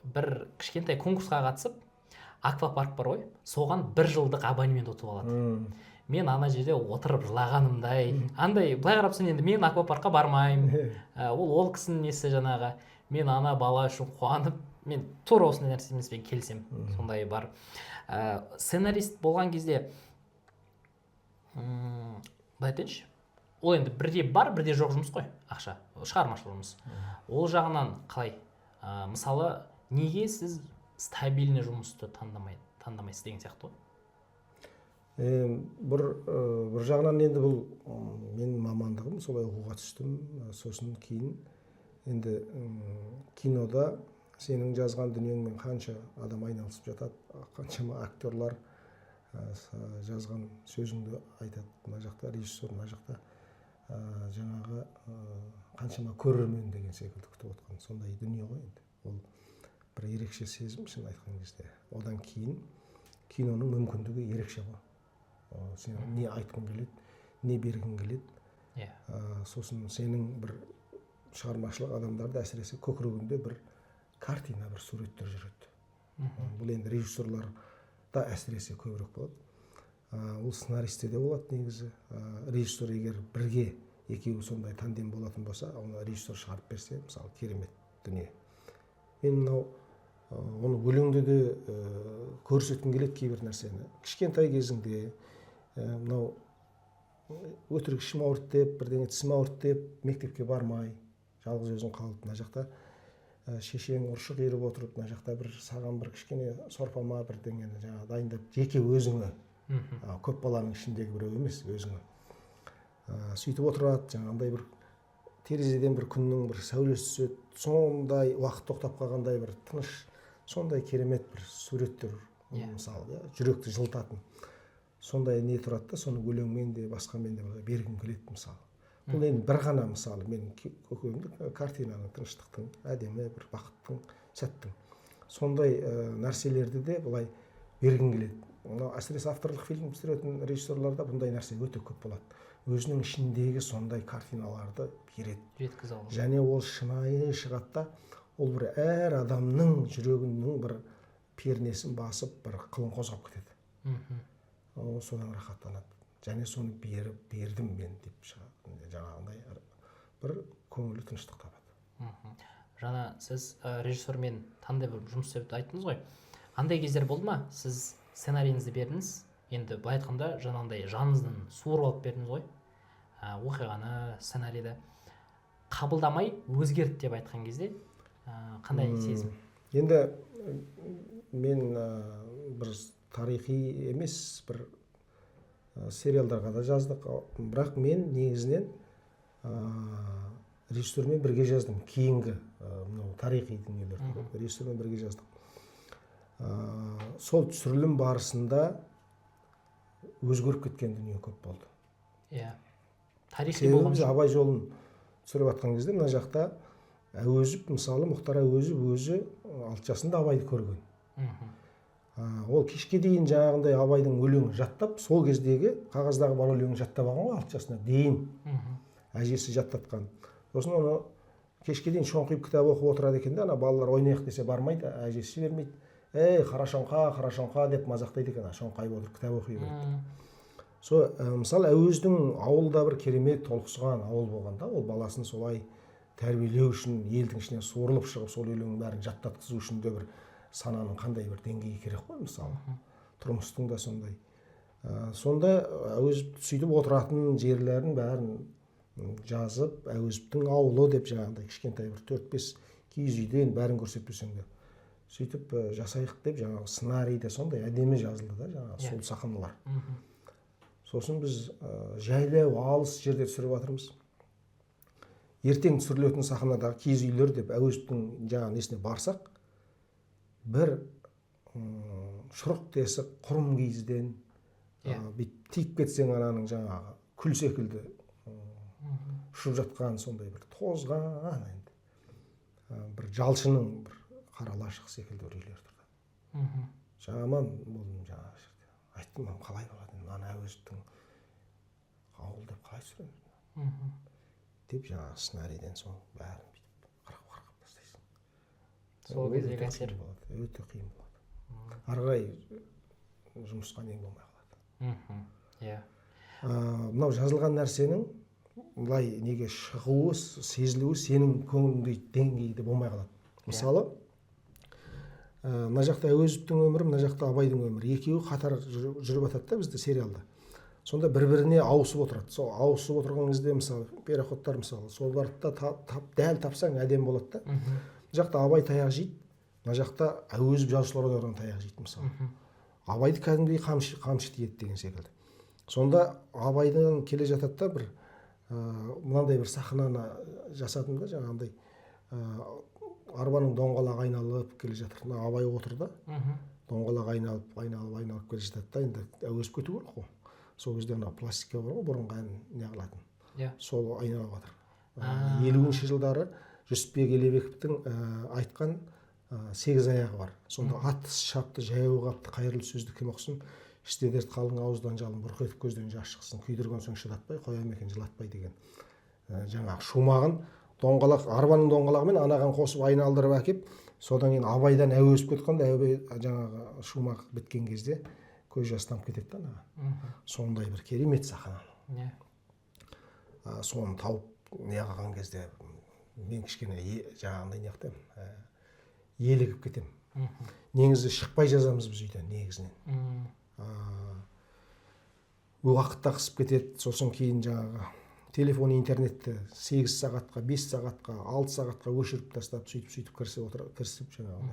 бір кішкентай конкурсқа қатысып, аквапарк бар ғой, соған 1 жылдық абонемент ұтып алады. Мен ана жерде отырып жылағанымдай, андай, былай қарапсың енді мен аквапаркқа бармаймын. Ол кісінің несі жаңағы, мен ана бала үшін қуанып, мен тура осындай нәрсемен келсем, сондай бар. Сценарист болған кезде, былай айтайыншы, ол енді бірде бар, бірде жоқ жұмыс қой, ақша, шығармашылық жұмыс. Ол жағынан қалай? Мысалы, неге сіз стабильный жұмысты таңдамайсыз деген сияқты ғой? Бір жағынан енді бұл менің мамандығым, солай оқуға түстім. Сосын кейін енді кинода сенің жазған дүниеңмен қанша адам айналысып жатады, қаншама актерлар жазған сөзіңді айтады мына жақта, режиссер мына жақта, жаңағы қаншама көрермен деген секілді күтіп отқан сондай дүние ғой енді. Ол бір ерекше сезім, шын айтқан кезде. Одан кейін киноның мүмкіндігі ерекше ғой. Сен не айтқың келеді, не бергің келеді. Сосын сенің бір шығармашылық адамдарды әсіресе көкірегінде бір картина, бір суреттер жүреді. Бұл енді режиссерларда әсіресе көбірек болады. Ол сценаристте де болады негізі. Режиссер егер бірге екеуі сондай тандем болатын болса, оны режиссер шығарып берсе, мысалы, керемет дүние. Мен мынау оны өлеңде де көрсеткім келеді кейбір нәрсені. Кішкентай кезіңде мынау өтірік ішім ауырды деп, бірдеңе тісім ауырды деп, мектепке бармай, жалғыз өзің қалып, мына жақта шешең ұршы қиырып отырып, мына жақта бір саған бір кішкене сорпама бірдеңені жаңа дайындап, жеке өзіңе, көп баланың ішіндегі біреу емес, өзіңе сөйтіп отырады, жаңағындай бір терезеден бір күннің бір сәулесі түседі, сондай уақыт тоқтап қалғандай бір тыныш, сондай керемет бір суреттер, мысалы, жүректі жылытатын. Сондай не тұрады да, соны өлеңмен де, басқамен де бергім келеді, мысалы. Бұл енді бір ғана, мысалы, мен көкемді картинаның, тыныштықтың, әдемі бір бақыттың, сәттің. Сондай нәрселерді де былай бергім келеді. Әсіресе авторлық фильм түсіретін режиссерларда бұндай нәрсе өте көп болады. Өзінің ішіндегі сондай картиналарды береді. Және ол шынайы шығады да, ол бір әр адамның жүрегінің бір пернесін басып, бір қылын қозғап кетеді. Содан рахаттанады. Және соны бердім мен деп жаңағындай бір көңілі тыныштық табады. Жаңа сіз режиссермен таңдай бір жұмыс істеп айттыңыз ғой. Андай кездер болды ма? Сіз сценарийіңізді бердіңіз, енді былай айтқанда жаңағындай жаныңыздан суырып алып бердіңіз ғой. Оқиғаны, сценарийді қабылдамай өзгерді деп айтқан кезде қандай сезім? Енді мен бір тарихи емес, бір сериалдарға да жаздық, бірақ мен негізінен режиссермен бірге жаздым. Кейінгі мынау тарихи дүниелерді режиссермен бірге жаздым. Сол түсірілім барысында өзгеріп кеткен дүние көп болды. Иә. Тарихи Себебі болған біз жоқ. Абай жолын түсіріп жатқан кезде мына жақта Әуезов, мысалы Мұхтар Әуезов өзі 6 жасында Абайды көрген. Ол кешке дейін жаңағындай Абайдың өлеңін жаттап, сол кездегі қағаздағы бар өлеңін жаттап алған ғой 6 жасына дейін. Әжесі жаттатқан. Сосын оны кешке дейін шоңқиып кітап оқып отырады екен де, ана балалар ойнайық десе бармайды, әжесі жібермейді. Ей, Қарашоңқа деп мазақтайды екен, шоңқайып отыр, кітап оқи береді. Мысалы Әуезовтің ауылда бір керемет толықсыған ауыл болғанда, ол баласын солай тәрбиелеу үшін, елдің ішіне суырылып шығып, сол өлеңнің бәрін жаттатқызу үшін де бір сананың қандай бір деңгейі керек қой, мысалы. Тұрмыстың да сондай. Сонда Әуезов сөйтіп отыратын жерлерін бәрін жазып, Әуезовтің ауылы деп жаңағыдай кішкентай бір 4-5 киіз үйден бәрін көрсетпесең де сөйтіп жасайық деп жаңағы сценарийде сондай әдемі жазылды да, жаңағы сол сахналар. Сосын біз жайлау алыс жерде түсіріп жатырмыз. Ертең түсірілетін сахнадағы киіз үйлер деп Әуезовтің жаңағы несіне барсақ, бір шұрық тесік құрым киізден тиіп кетсең ананың жаңағы күл секілді ұшып жатқан сондай бір тозған бір жалшының бір қара лашық секілді бір үйлер тұрды. Жаман болдым жаңағы жерде. Айттым, қалай болады, ана Әуезовтің ауыл деп қалай түсіреміз деп жаңағы сценарийден соң бәрін бүйтіп қырқып тастайсың. Сол кездегі әсер өте қиын болады. Ары қарай жұмысқа нең болмай қалады. Иә. Мынау жазылған нәрсенің былай неге шығуы, сезілуі сенің көңіліңдей деңгейде болмай қалады. Мысалы, мына жақта Әуезовтің өмірі, мына жақта Абайдың өмірі, екеуі қатар жүріп жатады да бізде сериалда. Сонда бір-біріне ауысып отырады. Сол ауысып отырған кезде мысалы переходтар мысалы сол барытта дәл тапсаң әдемі болады да. Мына жақта Абай таяқ жейді, мына жақта Әуезов жазушылар одағынан таяқ жейді мысалы. Абайды кәдімгідей қамшы тиеді деген секілді. Сонда Абайдан келе жатады да бір мынандай бір сахнаны жасадым да, жаңағындай арбаның доңғалағы айналып келе жатыр. Абай отыр да, доңғалақ айналып келе жатады да, енді Әуезов кету керек қой. Сол кезде ана пластика бар ғой, бұрынғы ән не қылатын. Сол айналып жатыр. 50-ші жылдары Жүсіпбек Елебековтің айтқан 8 аяғы бар. Сонда ат шапты, жаяу қапты, қайырлы сөзді кім оқысын, іште дерт қалың ауыздан жалын, бұрқ етіп көзден жас шықсын, күйдірген соң шыдатпай, қоям екен жылатпай деген жаңағы шумағын арбаның доңғалағымен анаған қосып айналдырып әкеп, содан кейін Абайдан Әуезов кеткенде жаңағы шумақ біткен кезде көз жастанып кетеді да. Сондай бір керемет сахна. Соны тауып не қылған кезде мен кішкене жаңағындай не қылып елігіп кетем. Негізі шықпай жазамыз біз үйден негізінен. Уақытта қысып кетеді, сосын кейін жаңағы телефон, интернетті 8 сағатқа, 5 сағатқа, 6 сағатқа өшіріп тастап, сөйтіп кірісіп жаңағы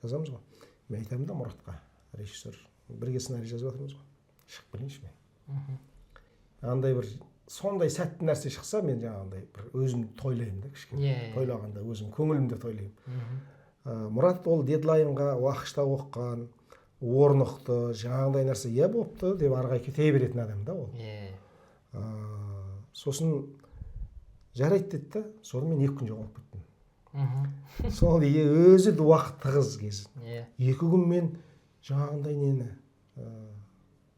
жазамыз ғой. Мен айтамын да Мұратқа, режиссер, бірге сценарий жазып жатырмыз ғой. Шығып білейінші мен. Андай бір сондай сәтті нәрсе шықса, мен жаңағындай бір өзім тойлаймын да кішкене. Тойлағанда өзім көңілімде тойлаймын. Мұрат ол дедлайнға уақытша оқыған, орнықты, жаңағындай нәрсе болыпты деп арғай кете беретін адам да ол. Сосын жарайды деді да, соны мен 2 күн жоғалып кеттім. Сол өзі уақыт тығыз кез. 2 күн мен жаңағындай нені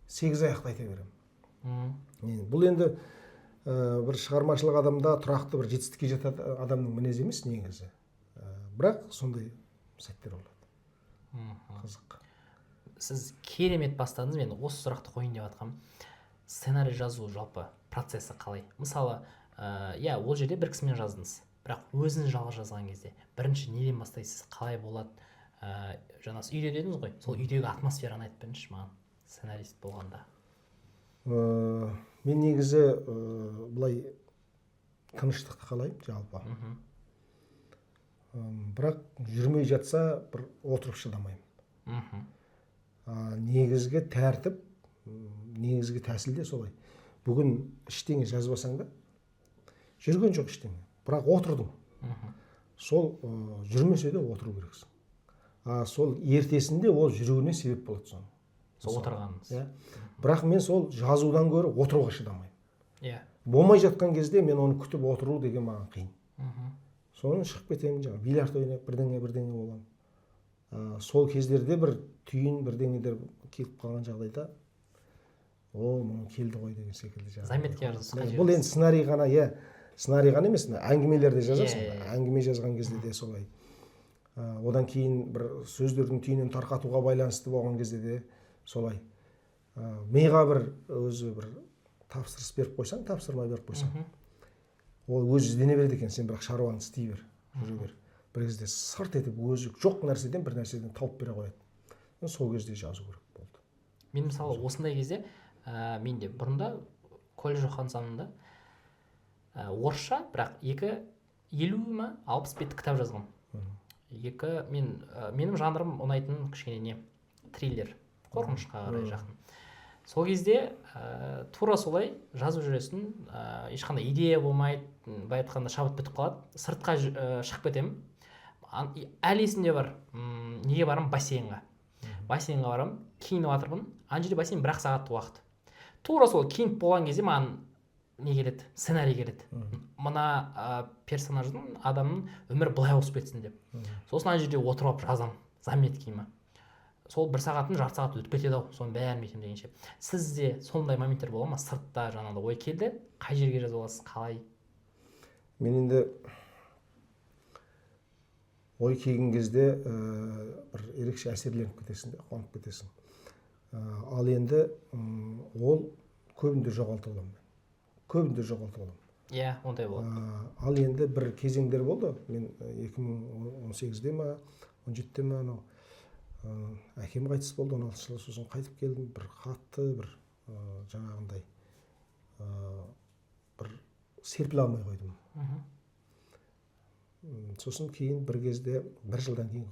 8 аяқты айта беремін. Бұл енді бір шығармашылық адамда тұрақты бір жетістікке жететін адамның мінезі емес негізі. Бірақ сондай сәттер болады. Қызық. Сіз керемет бастадыңыз, мен осы сұрақты қойын деп жатқам. Сценарий жазу жалпы процесі қалай? Мысалы, ол жерде бір кісімен жаздыңыз, бірақ өзіңіз жалғыз жазған кезде бірінші неден бастайсыз, қалай болады? Жаңа үйде дедіңіз ғой, сол үйдегі атмосфераны айтып беріңізші маған, сценарист болғанда. Мен негізі былай тыныштықты қалаймын жалпы. Бірақ жүрмей жатса бір отырып шыдамаймын. Негізгі тәртіп, негізгі тәсіл де солай. Бүгін іштеңе жазбасаң да, жүрген жоқ іштеңе. бірақ отырдым. Сол жүрмесе де отыру керексің. Сол ертесінде ол жүруіне себеп болады соның. Сол отырғаныңыз. Иә. Бірақ мен сол жазудан гөрі отыруға шыдамаймын. Иә. Болмай жатқан кезде мен оны күтіп отыру деген маған қиын. Соны шығып кетемін, жаңағы бильярд ойнап бірдеңе боламын. Сол кездерде бір түйін бірдеңелер келіп қалған жағдайда мұның келді ғой деген секілді заметке жазасыз. Бұл енді сценарий ғана, сценарий ғана емес, әңгімелерде жазасың. Әңгіме жазған кезде де солай. Одан кейін бір сөздердің түйінін тарқатуға байланысты болған кезде де солай. Миға бір өзі бір тапсырыс беріп қойсаң, тапсырма беріп қойсаң, ол өзі іздене береді екен, сен бірақ шаруаңды істей бер, жүре бер. Бір кезде сырт етіп өзі жоқ нәрседен бір нәрседен тауып бере қояды. Сол кезде жазу керек болды. Мен мысалы осындай кезде мен де бұрында колледж оқыған заманда орысша, бірақ 50 ма 60 беттік кітап жазғам. Менің жанрым ұнайтын кішкене не триллер, қорқынышқа қарай жақын. Сол кезде тура солай жазып жүресің, ешқандай идея болмайды, былай айтқанда шабыт бітіп қалады, сыртқа шығып кетемін. Әлі есімде бар, неге барам? Бассейнға барам, киініп жатырмын. Ана жерде бассейн 1 сағаттық уақыт. Тура сол киініп болған кезде маған не келеді? Сценарий келеді. Мына персонаждың, адамның өмірі былай ауысып кетсін деп. Сосын ана жерде отырып алып жазамын, заметкиіме. Сол 1 сағаттың жарты сағаты өтіп кетеді ау, соның бәрін бүйтемін дегенше. Сізде сондай моменттер бола ма? Сыртта жаңағыдай ой келді, қай жерге жазып аласыз, қалай? Мен енді ой келген кезде бір ерекше әсерленіп кетесің, қуанып кетесің. Ал енді ол көбінде жоғалтып аламын. Иә, ондай болады. Ал енді бір кезеңдер болды. Мен 2018-де ма, 17-де ма, әкем қайтыс болды, 16 жыл сосын қайтып келдім. Бір қатты, бір жаңағындай бір серпіле алмай қойдым. Сосын кейін бір кезде, 1 жылдан кейін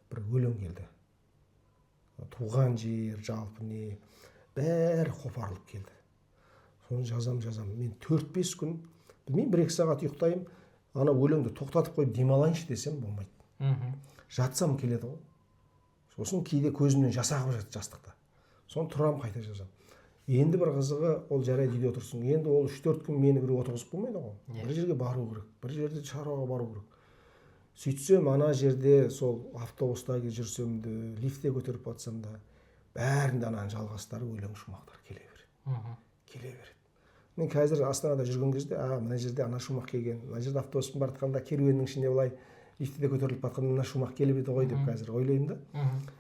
бір өлең келді. Туған жер, жалпы не, бәрі қопарылып келді. Соны жазам. Мен 4-5 күн, білмеймін, 1-2 сағат ұйықтаймын, ана өлеңді тоқтатып қойып демалайыншы десем болмайды. Жатсам келеді ғой. Сосын кейде көзімнен жас ағып жатады жастықта. Соны тұрам қайта жазам. Енді бір қызығы, ол жарайды үйде отырсың. Енді ол 3-4 күн мені бір отырғызып болмайды ғой. Бір жерге бару керек, бір жерде шаруаға бару керек. Сөйтсем, ана жерде сол автобуста жүрсем де, лифтте көтеріп батсам да, бәрінде ананың жалғастары, өлең шумақтар келе береді. Мен қазір Астанада жүрген кезде, мына жерде ана шумақ келген, мына жерде автобуспен бара жатқанда керуеннің ішінде былай лифтте көтеріліп батқанда мына шумақ келіп еді ғой деп қазір ойлаймын да.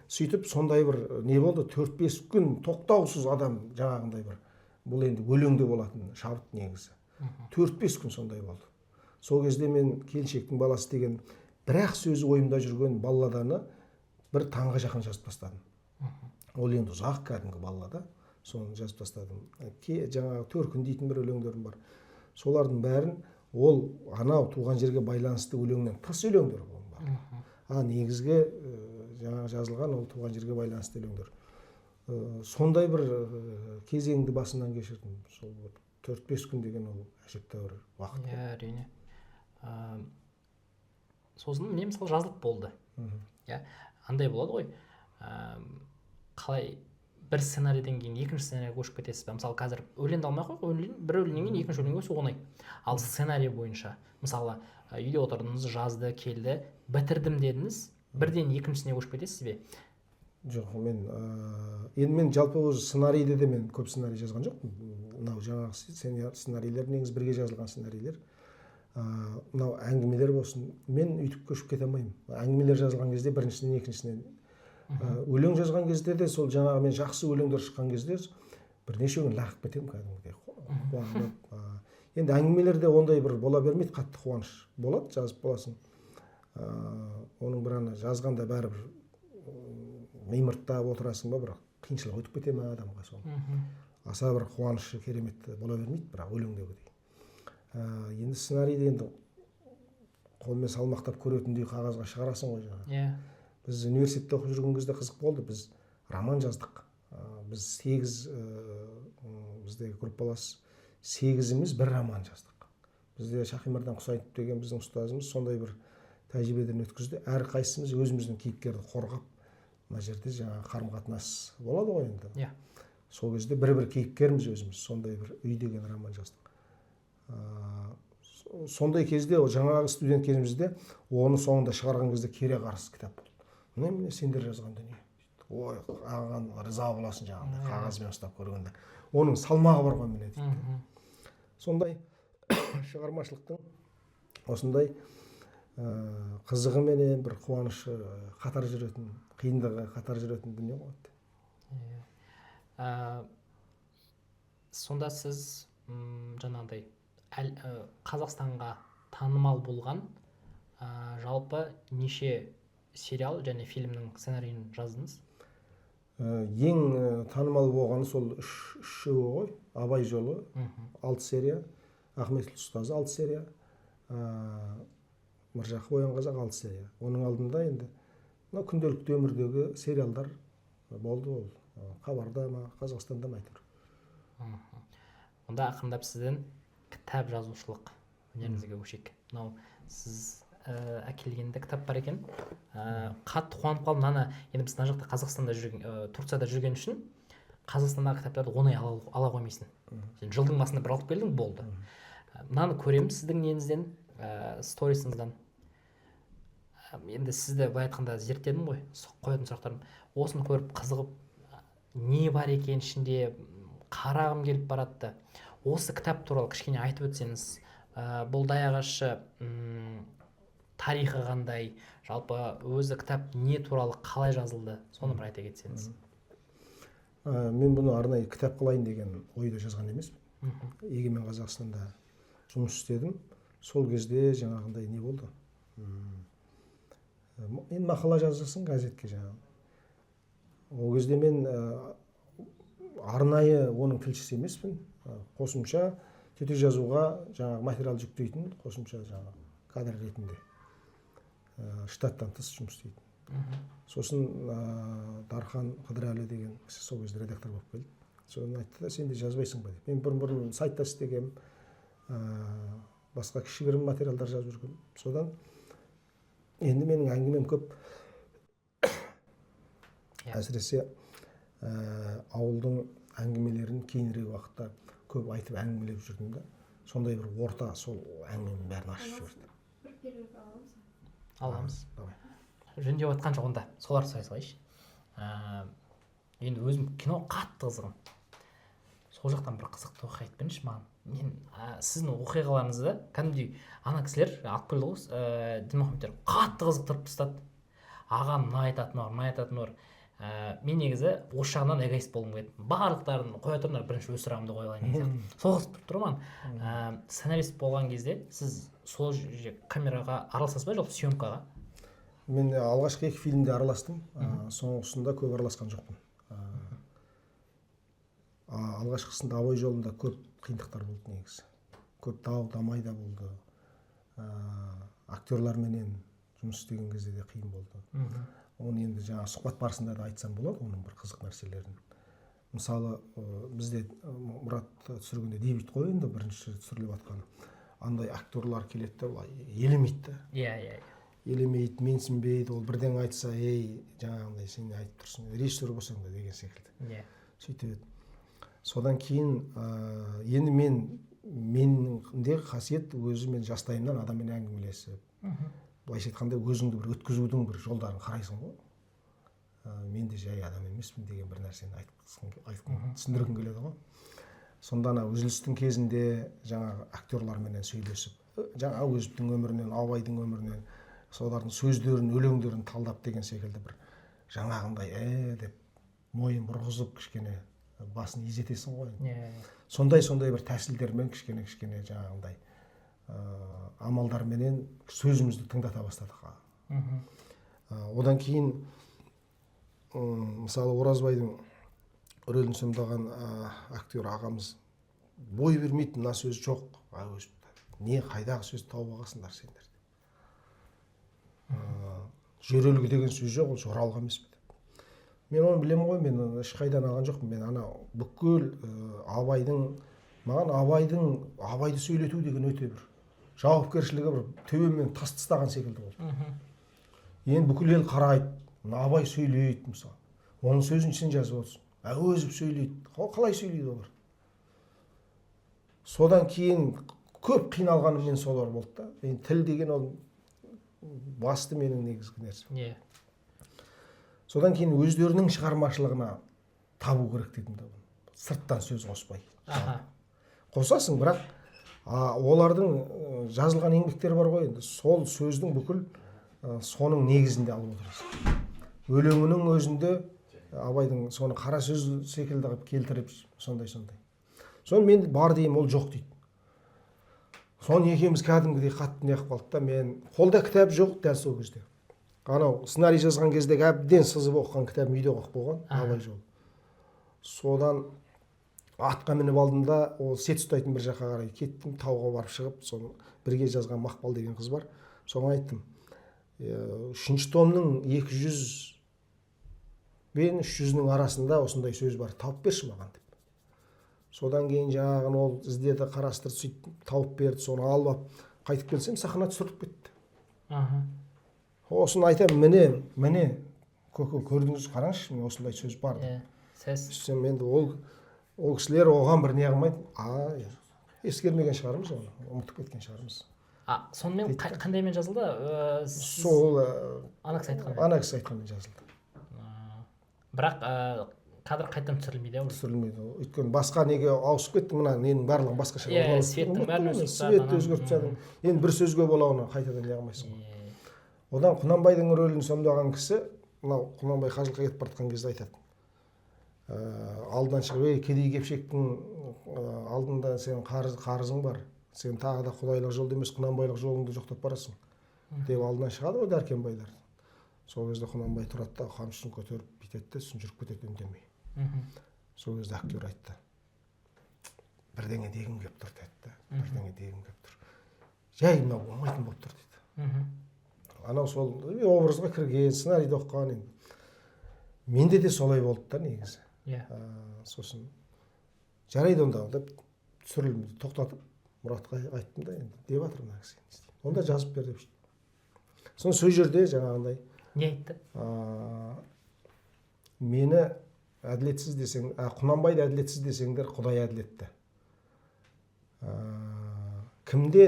Сөйтіп сондай бір не болды, 4-5 күн тоқтаусыз адам жаңағындай бір, бұл енді өлеңде болатын шабыт негізі. 4-5 күн сондай болды. Сол кезде мен келіншектің баласы деген бірақ сөзі ойымда жүрген балладаны бір таңға жақын жазып тастадым. Ол енді ұзақ кәдімгі баллада, соны жазып тастадым. Жаңағы төркін дейтін бір өлеңдерім бар. Солардың бәрін ол анау туған жерге байланысты өлеңнен тыс өлеңдер бар. Негізгі жаңағы жазылған ол туған жерге байланысты өлеңдер. Сондай бір кезеңді басынан кешірдім. Сол 4-5 күн деген ол әжептәуір уақыт. Иә, әрине. Сосын мен мысалы жазылып болды. Андай болады ғой. Қалай бір сценарийден кейін екінші сценарийге көшіп кетесіз бе? Мысалы қазір өлеңді алмай қойып, бір өлеңнен кейін екінші өлеңге өсу оңай. Ал сценарий бойынша, мысалы үйде отырдыңыз, жазды, келді, бітірдім дедіңіз, бірден екіншісіне көшіп кетесіз бе? Жоқ, мен жалпы өзі сценарийде де мен көп сценарий жазған жоқпын. Мынау жаңағы сценарийлер негізі бірге жазылған сценарийлер. Мынау әңгімелер болсын, мен үйтіп көшіп кете алмаймын. Әңгімелер жазылған кезде біріншісінен екіншісінен. Өлең жазған кезде де сол жаңағы мен жақсы өлеңдер шыққан кезде бірнеше күн лағып кетемін кәдімгідей. Енді әңгімелерде ондай бір бола бермейді, қатты қуаныш болады, жазып боласың. Оның бір ана жазғанда бәрібір мимырттап отырасың ба, бірақ қиыншылық өтіп кете ме адамға сол. Аса бір қуанышы кереметті бола бермейді, бірақ өлеңдегідей. Енді сценарийді енді қолмен салмақтап көретіндей қағазға шығарасың ғой жаңағы. Біз университетте оқып жүрген кезде қызық болды, біз роман жаздық. Біз 8 біздегі группалас 8-іміз бір роман жаздық. бізде Шахимардан Құсайынов деген біздің ұстазымыз сондай бір тәжірибеден өткізді. Әрқайсымыз өзіміздің кейіпкерді қорғап, мына жерде жаңағы қарым-қатынас болады ғой енді. Иә. Сол кезде бір кейіпкеріміз өзіміз, сондай бір Үй деген роман жаздық. Сондай кезде жаңағы студент кезімізде оны соңында шығарған кезде кере-қарыс кітап болды. Міне сендер жазған дүние. Ой, ағаң риза боласың жаңағындай қағазбен ұстап көргенде. Оның салмағы бар ғой міне дейді. Сондай шығармашылықтың осындай қызығы менен бір қуанышы қатар жүретін, қиындығы қатар жүретін дүние ғой. Сонда сіз жаңағыдай Қазақстанға танымал болған жалпы неше сериал және фильмнің сценарийін жаздыңыз? Ең танымал болғаны сол үшеуі ғой. Абай жолы 6 серия, Ахметов ұстазы 6 серия, Міржақып Оян қазақ 6 серия. Оның алдында енді күнделікті өмірдегі сериалдар болды ол. Хабарда ма, Қазақстанда ма әйтеуір. Онда ақырындап сізден кітап жазушылық өнеріңізге көшейік. Мынау сіз әкелгенде кітап бар екен. Қатты қуанып қалдым. Мынаны енді біз мына жақта Қазақстанда жүрген, Турцияда жүрген үшін Қазақстандағы кітаптарды оңай ала қоймайсың. Сен жылдың басында бір алып келдің, болды. Мынаны көреміз сіздің неңізден, сторисіңізден. Енді сізді былай айтқанда зерттедім ғой, қоятын сұрақтарым. Осыны көріп қызығып, не бар екен ішінде, қарағым келіп баратты. Осы кітап туралы кішкене айтып өтсеңіз, бұл даяғашы тарихы қандай, жалпы өзі кітап не туралы қалай жазылды, соны бір айта кетсеңіз. Мен бұны арнайы кітап қылайын деген ойда жазған емеспін. Егемен Қазақстанда жұмыс істедім. Сол кезде жаңағындай не болды? Мен мақала жазасың газетке жаңағы. Ол кезде мен арнайы оның тілшісі емеспін. Қосымша төте жазуға жаңағы материал жүктейтін, қосымша жаңағы кадр ретінде штаттан тыс жұмыс істейтін. Сосын Дархан Қыдырәлі деген кісі сол кезде редактор болып келді. Соны айтты да, сен де жазбайсың ба деп. Мен бұрын сайтта істегем, басқа кішігірім материалдар жазып жүргем. Содан енді менің әңгімем көп. Әсіресе ауылдың әңгімелерін кейінірек уақытта көп айтып әңгімелеп жүрдім да. Сондай бір орта сол әңгіменің бәрін ашып жіберді. Бір перерыв аламыз? Аламыз. Жөндеп отқан жоқ, онда солар сұрай салайыншы. Енді өзім кино қатты қызығым. Сол жақтан бір қызықты оқиға айтып беріңізші маған. Мен сіздің оқиғаларыңызды кәдімгідей ана кісілер алып келді ғой, Дінмұхамедтер қатты қызықтырып тастады. Ағам мына айтатыны бар, мына айтатыны бар. Мен негізі осы жағынан эгоист болғым келді. Барлықтарын қоя тұрыңдар, бірінші өз сұрағымды қоя алайын деген сияқты. Сол қызықтырып тұр маған. Сценарист болған кезде сіз сол камераға араласасыз ба, жоқ съемкаға? Мен алғашқы 2 фильмде араластым, соңғысында көп араласқан жоқпын. Алғашқысында Абай жолында көп қиындықтар болды негізі. Көп дау-дамай да болды. Актерларменен жұмыс істеген кезде де қиын болды. Оны енді жаңа сұхбат барысында да айтсам болады, оның бір қызық нәрселерін. Мысалы, бізде Мұрат түсіргенде дебют қой енді бірінші түсіріліп жатқан. Андай актерлар келеді де, олай елемейді. Иә. Елемейді, менсінбейді, ол бірден айтса, ей, жаңағындай сен айтып тұрсың, режиссер болсаң да деген секілді. Иә. Сөйтеді. Содан кейін енді менде қасиет өзі мен жастайымнан адаммен әңгімелесіп, былайша айтқанда өзіңді бір өткізудің бір жолдарын қарайсың ғой. Мен де жай адам емеспін деген бір нәрсені түсіндіргім келеді ғой. Сонда үзілістің кезінде жаңағы актерларменен сөйлесіп, жаңа өзімнің өмірінен, Абайдың өмірінен, солардың сөздерін, өлеңдерін талдап деген секілді бір жаңағындай деп мойын бұрғызып кішкене басын изетесің ғой. Сондай бір тәсілдермен кішкене жаңағындай амалдарменен сөзімізді тыңдата бастадық. Одан кейін мысалы Оразбайдың рөлін сомдаған актер ағамыз бой бермейді, мына сөз жоқ. Не қайдағы сөзді тауып алғансыңдар сендер. Жөрелгі деген сөз жоқ, ол жоралғы емес пе. Мен оны білемін ғой, мен ешқайдан алған жоқпын. Мен ана бүкіл маған абайды сөйлету деген өте бір жауапкершілігі бір төбемнен тас тастаған секілді болды. Енді бүкіл ел қарайды, Абай сөйлейді мысалы, оның сөзін сен жазып отырсың, әуезов сөйлейді, қалай сөйлейді олар? Содан кейін көп қиналғаным мен солар болды да. Енді тіл деген ол басты менің негізгі нәрсем. Содан кейін өздерінің шығармашылығына табу керек дедім да. Сырттан сөз қоспай. Қосасың, бірақ олардың жазылған еңбектері бар ғой, енді сол сөздің бүкіл соның негізінде алып отырасың. Өлеңінің өзінде Абайдың соны қара сөз секілді қылып келтіріп сондай. Соны мен бар деймін, ол жоқ дейді. Соны екеуміз кәдімгідей қатты неғып қалдық та, мен қолда кітап жоқ дәл сол кезде. Анау сценарий жазған кезде әбден сызып оқыған кітабым үйде оқып болған, Абай жолы. Содан атқа мініп алдым да, ол сет ұстайтын бір жаққа қарай кеттім, тауға барып шығып, соны бірге жазған Мақпал деген қыз бар. Соған айттым, 3-ші томның 200 бен 300-нің арасында осындай сөз бар, тауып берші маған деп. Содан кейін жаңағын ол іздеді, қарастырды, сөйтіп тауып берді, соны алып қайтып келсем, сахна түсіріп кетті. Осыны айтамын, міне, көке көрдіңіз, қараңызшы, мен осындай сөз бар. Сөйтсем енді ол кісілер оған бір не қылмайды, ескермеген шығармыз, оны ұмытып кеткен шығармыз. Сонымен қандаймен жазылды? Сол ана кісі айтқанмен жазылды. Бірақ кадр қайтадан түсірілмейді. Түсірілмейді. Өйткені басқа неге ауысып кетті, мына ненің барлығын басқаша светтің бәрін өзгертіп тастадың. Енді бір сөзге бола оны қайтадан не қылмайсың. Одан Құнанбайдың рөлін сомдаған кісі, мынау Құнанбай қажылыққа кетіп бара жатқан кезде айтады. Алдынан шығып, кедей кепшектің алдында сенің қарызың бар. Сен тағы да құдайлық жолда емес, Құнанбайлық жолыңды жоқтап барасың деп алдынан шығады ғой Дәркембайлар. Сол кезде Құнанбай тұрады да қамшысын көтеріп бүйтеді де сосын жүріп кетеді үндемей. Сол кезде актер айтты, бірдеңе дегім келіп тұр деді. Бірдеңе дегім келіп тұр. Жай мынау болмайтын болып тұр дейді. Анау сол образға кірген, сценарийді оқыған енді. Менде де солай болды да негізі. Сосын жарайды онда деп түсірілімді тоқтатып Мұратқа айттым да, енді деп жатыр мына кісі. Онда жазып бер деп. Сосын сол жерде жаңағындай не айтты? Мені әділетсіз десең, Құнанбайды әділетсіз десеңдер, Құдай әділетті. Кімде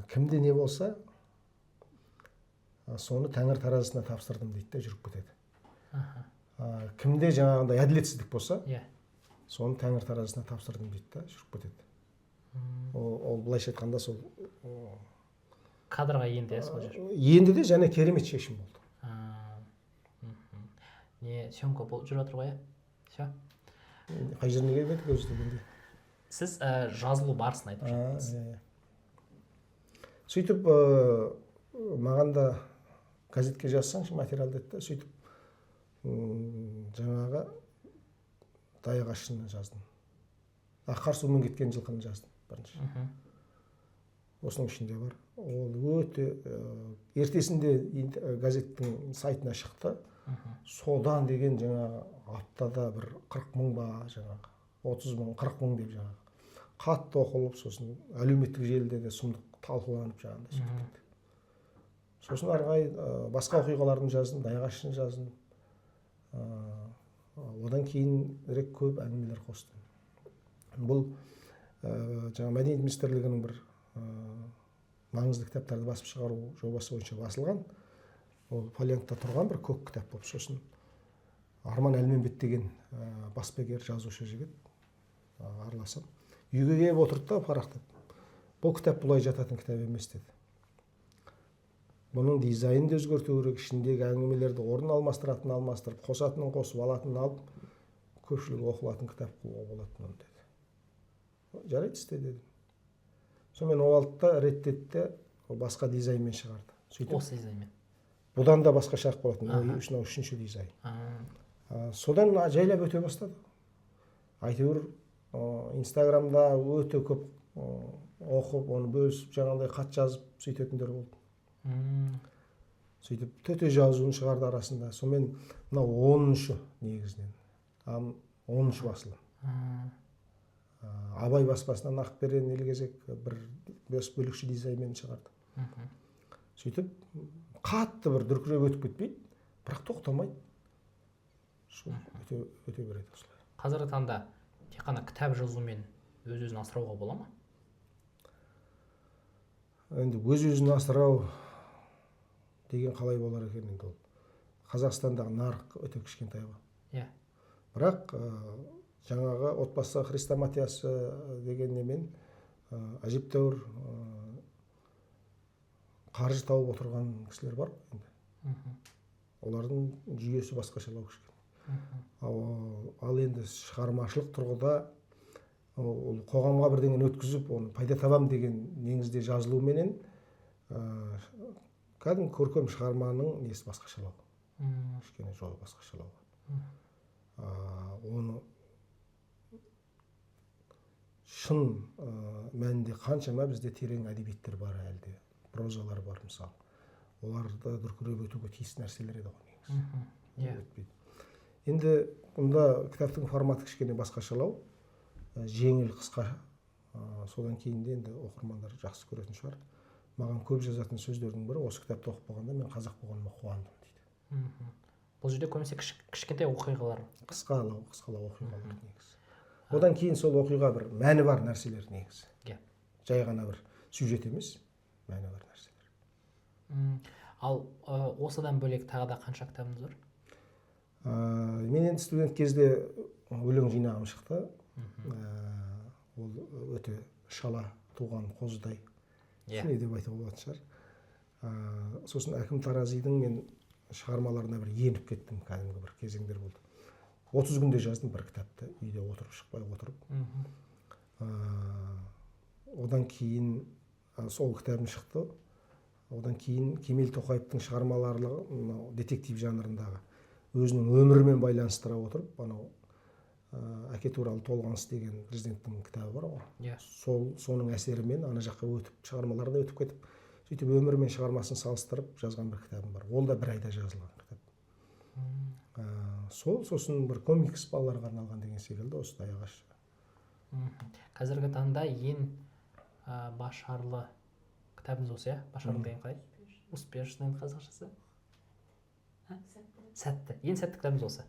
кімде не болса, соны Тәңір таразысына тапсырдым дейді де жүріп кетеді. Кімде жаңағындай әділетсіздік болса, соны Тәңір таразысына тапсырдым дейді де жүріп кетеді. Ол былайша айтқанда сол кадрға енді сол жер. Енді де және керемет шешім болды. Не съемка болып жүріп жатыр ғой, Все. Қай жеріне келмеді көз дегенде. Сіз жазылу барысын айтып жатырсыз. Сөйтіп маған да газетке жазсаңшы материал деді, сөйтіп жаңағы Даяғашыны жаздым. Аққар сумен кеткен жылқыны жаздым бірінші. Осының ішінде бар. Ол өте ертесінде газеттің сайтына шықты. Содан деген жаңағы аптада бір 40 мың ба, жаңағы 30 мың, 40 мың деп жаңағы қатты оқылып, сосын әлеуметтік желіде де сұмдық талқыланып жаңағындай сөйтіп кетті. Сосын арғай басқа оқиғаларын жаздым, Даяғашыны жаздым. Одан кейінірек көп әңгімелер қостым. Бұл жаңа Мәдениет министрлігінің бір маңызды кітаптарды басып шығару жобасы бойынша басылған. Ол Фолиантта тұрған бір көк кітап болып. Сосын Арман Әлменбет деген баспагер, жазушы жігіт араласып, үйге келіп отырды да парақтап. Бұл кітап бұлай жататын кітап емес деді. Бұның дизайнды өзгерту керек, ішіндегі әңгімелерді орын алмастыратын алмастырып, қосатынын қосып, алатынын алып, көпшілік оқылатын кітап қылуға болатын деді. Жарайды істе дедім. Сонымен ол алды да реттеді де басқа дизайнмен шығарды. Осы дизайнмен. Бұдан да басқа шарт болатын. Ол үшінші дизайн. Содан жайлап өте бастады. Әйтеуір Инстаграмда өте көп оқып, оны бөлісіп, жаңағындай хат жазып сөйтетіндер болды. сөйтіп төте жазуын шығарды арасында. Сонымен мынау 10-шы негізінен. 10-шы басылым. Абай баспасынан Ақберен Елгезек бір 5 бөлікші дизайнмен шығарды. Сөйтіп қатты бір дүркіреп өтіп кетпейді, бірақ тоқтамайды. Өте береді осылай. Қазіргі таңда тек қана кітап жазумен өз-өзін асырауға бола ма? Енді өз-өзін асырау деген қалай болар екен енді ол. Қазақстандағы нарық өте кішкентай ғой. Иә. Бірақ жаңағы отбасы хрестоматиясы деген немен әжептәуір қаржы тауып отырған кісілер бар енді. Олардың жүйесі басқашалау кішкене. Ал енді шығармашылық тұрғыда ол қоғамға бірдеңені өткізіп, оны пайда табам деген негізде жазылуменен кәдімгі көркем шығарманың несі басқашалау. Кішкене жолы басқашалау. Оны шын мәнінде қаншама бізде терең әдебиеттер бар әлде, прозалар бар мысалы. Оларды дүркіреп өтуге тиіс нәрселер еді ғой негізі. Енді мұнда кітаптың форматы кішкене басқашалау, жеңіл, қысқа. Содан кейін де енді оқырмандар жақсы көретін шығар. Маған көп жазатын сөздердің бірі, осы кітапты оқып болғанда мен қазақ болғаныма қуандым дейді. Бұл жерде көбінесе кішкентай оқиғалар. Қысқалау оқиғалар негізі. Одан кейін сол оқиға бір мәні бар нәрселер негізі. Жай ғана бір сюжет емес, мәні бар нәрселер. Ал осыдан бөлек тағы да қанша кітабыңыз бар? Мен енді студент кезде өлең жинағым шықты. Ол өте шала туған қозыдай. Не деп айтуға болатын шығар. Сосын Әкім Таразидың мен шығармаларына бір еніп кеттім, кәдімгі бір кезеңдер болды. 30 күнде жаздым бір кітапты, үйде отырып, шықпай отырып. Одан кейін сол кітабым шықты. Одан кейін Кемел Тоқаевтың шығармалары детектив жанрындағы өзінің өмірімен байланыстыра отырып, анау Әке туралы толғаныс деген президенттің кітабы бар ғой. Соның әсерімен ана жаққа өтіп, шығармаларына өтіп кетіп, сөйтіп өмірі мен шығармасын салыстырып жазған бір кітабым бар. Ол да бір айда жазылған кітап. Сосын бір комикс балаларға арналған деген секілді осы аяғаш. Қазіргі таңда ең башарлы кітабыңыз осы, иә? Башарлы деген қалай? Успешный қазақшасы? Сәтті. Ең сәтті кітабыңыз осы.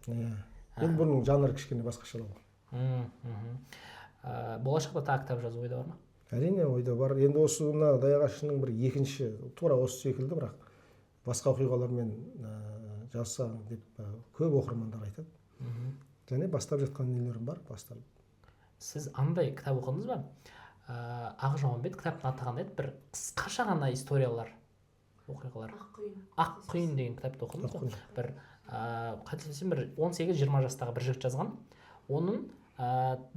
Енді бұның жанры кішкене басқашалау. Болашақта тағы кітап жазу ойда бар ма? Әрине ойда бар. Енді осы Даяғашының бір екінші, тура осы секілді, бірақ басқа оқиғалармен жазсаң деп көп оқырмандар айтады. Және бастап жатқан нелерім бар, басталып. Сіз андай кітап оқыдыңыз ба? Ақжауынбет кітаптың аты қандай еді? Бір қысқаша ғана историялар, оқиғалар. Аққұйын деген кітапты оқыдыңыз ба? Бір қателесем бір 18-20 жастағы бір жігіт жазған. Оның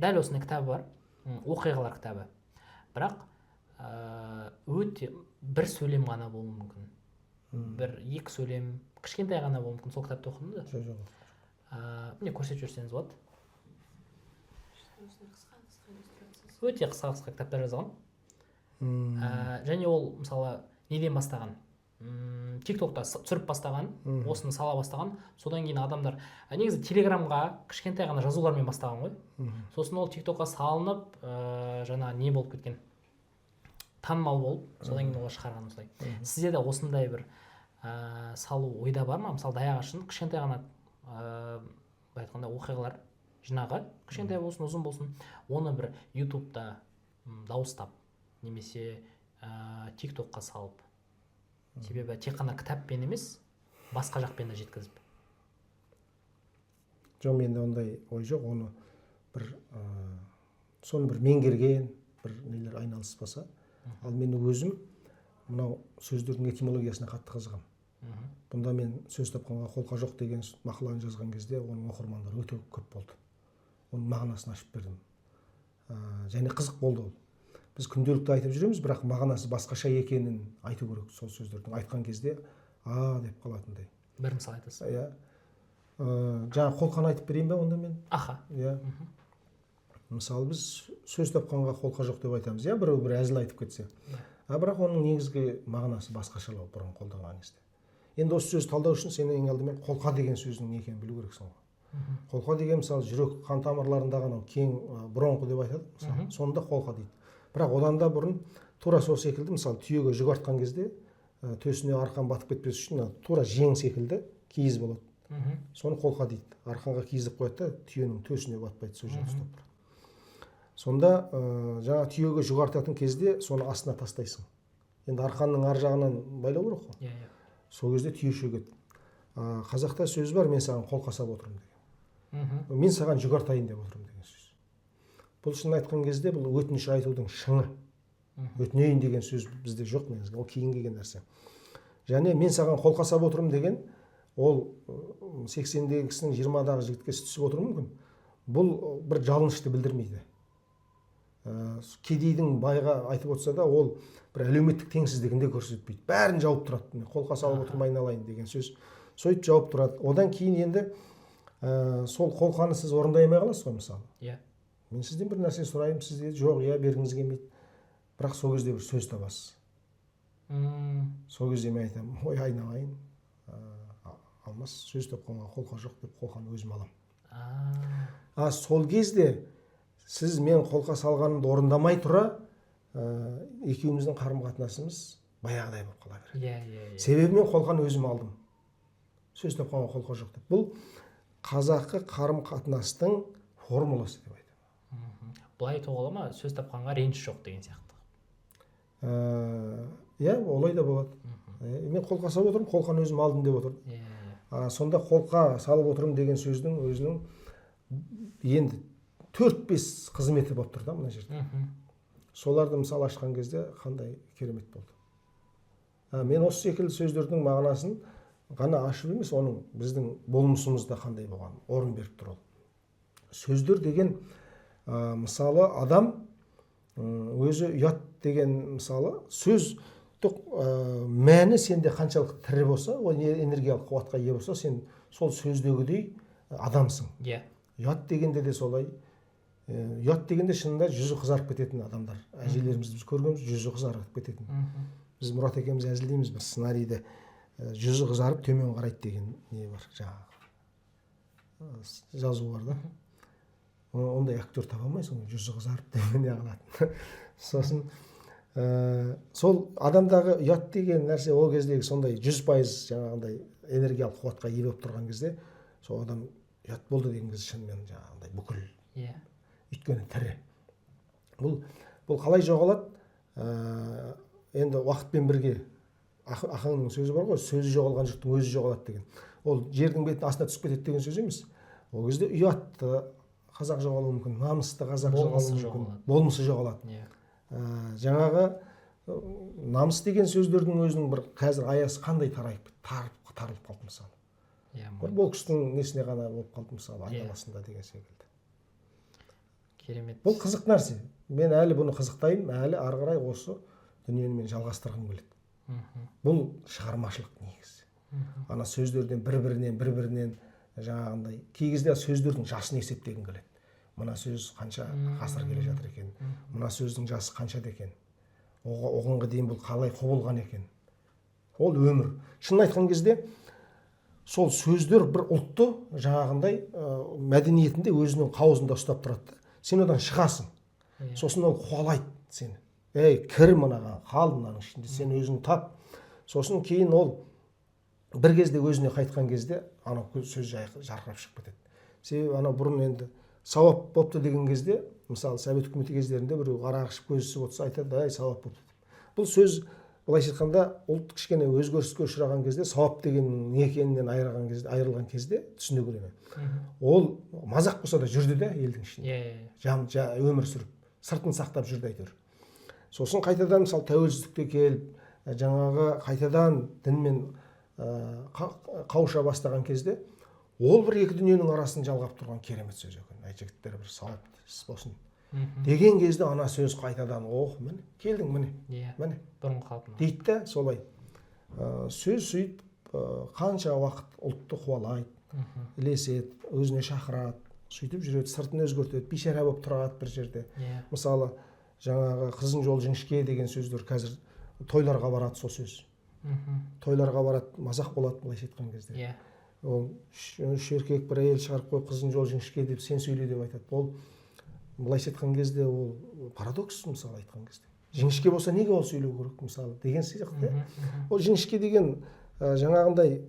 дәл осындай кітабы бар, оқиғалар кітабы. Бірақ өте бір сөйлем ғана болуы мүмкін. Бір екі сөйлем, кішкентай ғана болуы мүмкін. Сол кітапты оқыдыңыз ба? Жоқ. Міне көрсетіп жіберсеңіз болады. Өте қысқа кітаптар жазған. Және ол мысалы неден бастаған? TikTok'та түсіріп бастаған, осыны сала бастаған. Содан кейін адамдар негізі Телеграмға кішкентай ғана жазулармен бастаған ғой. Сосын ол TikTok'қа салынып, жаңа не болып кеткен? Танымал болып, содан кейін олар шығарған осылай. Сізде де осындай бір салу ойда бар ма? Мысалы Даяғашын кішкентай ғана айтқанда оқиғалар жинағы, кішкентай болсын, ұзын болсын, оны бір YouTube'да дауыстап немесе TikTok'қа салып. Себебі тек қана кітаппен емес, басқа жақпен де жеткізіп. Жоқ, менде ондай ой жоқ, оны соны бір меңгерген, бір нелер айналыспаса. Ал мен өзім мынау сөздердің этимологиясына қатты қызығам. Бұнда мен сөз тапқанға қолқа жоқ деген мақаланы жазған кезде оның оқырмандары өте көп болды. Оның мағынасын ашып бердім. Және қызық болды ол. Біз күнделікті айтып жүреміз, бірақ мағынасы басқаша екенін айту керек. Сол сөздердің айтқан кезде деп қалатындай. Бір мысал айтасыз. Иә. Жаңа қолқан айтып берейін бе онда мен? Аха. Иә. Мысалы біз сөз тапқанға қолқа жоқ деп айтамыз, иә, бір әзіл айтып кетсе. Бірақ оның негізгі мағынасы басқашалау бұрын қолданған кезде. Енді осы сөзді талдау үшін сен ең алдымен қолқа деген сөздің не екенін білу керексің ғой. Қолқа деген мысалы жүрек қан тамырларындағы анау кең бронх деп айтады мысалы, сонда қолқа дейді. Бірақ одан да бұрын тура сол секілді мысалы түйеге жүк артқан кезде төсіне арқан батып кетпес үшін тура жең секілді киіз болады. Соны қолқа дейді. Арқанға киізіп қояды да түйенің төсіне батпайды, сол жерде ұстап тұрады. Сонда жаңа түйеге жүк артатын кезде соны астына тастайсың. Енді арқанның ар жағынан байлау керек қой. Сол кезде түйе шөгеді. Қазақта сөз бар, мен саған қолқа сап отырмын деген. Мен саған жүк артайын деп отырмын деген сөз. Бұл шын айтқан кезде бұл өтініш айтудың шыңы. Өтінейін деген сөз бізде жоқ негізі, ол кейін келген нәрсе. Және мен саған қолқа сап отырмын деген, ол 80-дегі кісінің 20-дағы жігітке түсіп отыруы мүмкін. Бұл бір жалынышты білдірмейді. Кедейдің байға айтып отырса да, ол бір әлеуметтік теңсіздігінде көрсетпейді. Бәрін жауып тұрады. Қолқа салып отырмай айналайын деген сөз. Сөйтіп жауып тұрады. Одан кейін енді сол қолқаны сіз орындай алмай қаласыз ғой мысалы. Мен сізден бір нәрсе сұрайын, сіз де жоқ, бергіңіз келмейді. Бірақ сол кезде бір сөз табасыз. Сол кезде мен айтамын, ой айналайын, алмас, сөз тапқанға қолқа жоқ деп қолқаны өзім аламын. Сол кезде сіз мен қолқа салғанымды орындамай тұра, екеуміздің қарым-қатынасымыз баяғыдай болып қала береді. Себебі мен қолқаны өзім алдым. Сөз тапқанға қолқа жоқ деп. Бұл қазақы қарым-қатынастың формуласы деп айтамын. Былай айтуға ма, сөз тапқанға реніш жоқ деген сияқты. Олай да болады. Мен қолқа салып отырмын, қолқаны өзім алдым деп отырмын. Сонда қолқа салып отырмын деген сөздің өзінің енді 4-5 қызметі болып тұр да мына жерде. Соларды мысалы ашқан кезде қандай керемет болды. Мен осы секілді сөздердің мағынасын ғана ашып емес, оның біздің болмысымызда қандай болған орын беріп тұр ол. Сөздер деген мысалы адам өзі ұят деген мысалы сөздік мәні сенде қаншалық тірі болса, ол энергиялық қуатқа ие болса, сен сол сөздегідей адамсың. Ұят дегенде де солай. Ұят дегенде шынында жүзі қызарып кететін адамдар. Әжелерімізді біз көргенбіз, жүзі қызарып кететін. Біз Мұрат екеуміз әзілдейміз, бір сценарийде жүзі қызарып төмен қарайды деген не бар, жаңағы жазу бар да. Ондай актер таба алмайсың, жүзі қызарып деген не қылатын. Сосын сол адамдағы ұят деген нәрсе ол кездегі сондай 100% жаңағындай энергиялық қуатқа ие болып тұрған кезде, сол адам ұят болды деген кезде шынымен жаңағындай бүкіл өйткені тірі. Бұл қалай жоғалады? Енді уақытпен бірге Ахаңның сөзі бар ғой, сөзі жоғалған жұрттың өзі жоғалады деген. Ол жердің бетінің астына түсіп кетеді деген сөз емес. Ол кезде ұятты қазақ жоғалуы мүмкін, намысты қазақ жоғалуы мүмкін, болмысы жоғалады. Жаңағы намыс деген сөздердің өзінің бір қазір аясы қандай тарылып қалды мысалы. Бір бокстың несіне ғана болып қалды мысалы, айналасында деген секілді. Керемет. Бұл қызық нәрсе. Мен әлі бұны қызықтаймын, әлі ары қарай осы дүниені мен жалғастырғым келеді. Бұл шығармашылық негізі. Ана сөздерден бір-бірінен жаңағындай кей кезде сөздердің жасын есептегім келеді. Мына сөз қанша ғасыр келе жатыр екен, мына сөздің жасы қанша екен, оғанға дейін бұл қалай құбылған екен. Ол өмір. Шын айтқан кезде сол сөздер бір ұлтты жаңағындай мәдениетінде өзінің қауызында ұстап тұрады. Сен одан шығасың. Сосын ол қуалайды сені. Кір мынаған, қал мынаның ішінде, сен өзің тап. Сосын кейін ол бір кезде өзіне қайтқан кезде анау сөз жарқырап шығып кетеді. Себебі анау бұрын енді сауап бопты деген кезде, мысалы Совет үкіметі кездерінде біреу арақ ішіп көз ісіп отырса айтады, сауап бопты. Бұл сөз былайша айтқанда ұлт кішкене өзгеріске ұшыраған кезде, сауап деген не екенінен айырылған кезде түсіне көремін. Ол мазақ болса да жүрді де елдің ішінде. Өмір сүріп, сыртын сақтап жүрді әйтеуір. Сосын қайтадан мысалы тәуелсіздікке келіп, жаңағы қайтадан дінмен қауыша бастаған кезде, ол бір екі дүниенің арасын жалғап тұрған керемет сөз екен. Жігіттер бір сауапты іс болсын деген кезде ана сөз қайтадан міне келдің міне бұрын қалпына дейді да солай. Сөз сөйтіп қанша уақыт ұлтты қуалайды, ілеседі, өзіне шақырады, сөйтіп жүреді, сыртын өзгертеді, бейшара болып тұрады бір жерде. Мысалы жаңағы қызың жол жіңішке деген сөздер қазір тойларға барады сол сөз. тойларға барады, мазақ болады былайша айтқан кезде. Иә. Ол үш еркек бір әйел шығарып қойып қыздың жол жіңішке деп сен сөйле деп айтады. Ол былайша айтқан кезде ол парадокс, мысалы айтқан кезде. Жіңішке болса неге ол сөйлеу керек мысалы деген сияқты. Ол жіңішке деген жаңағындай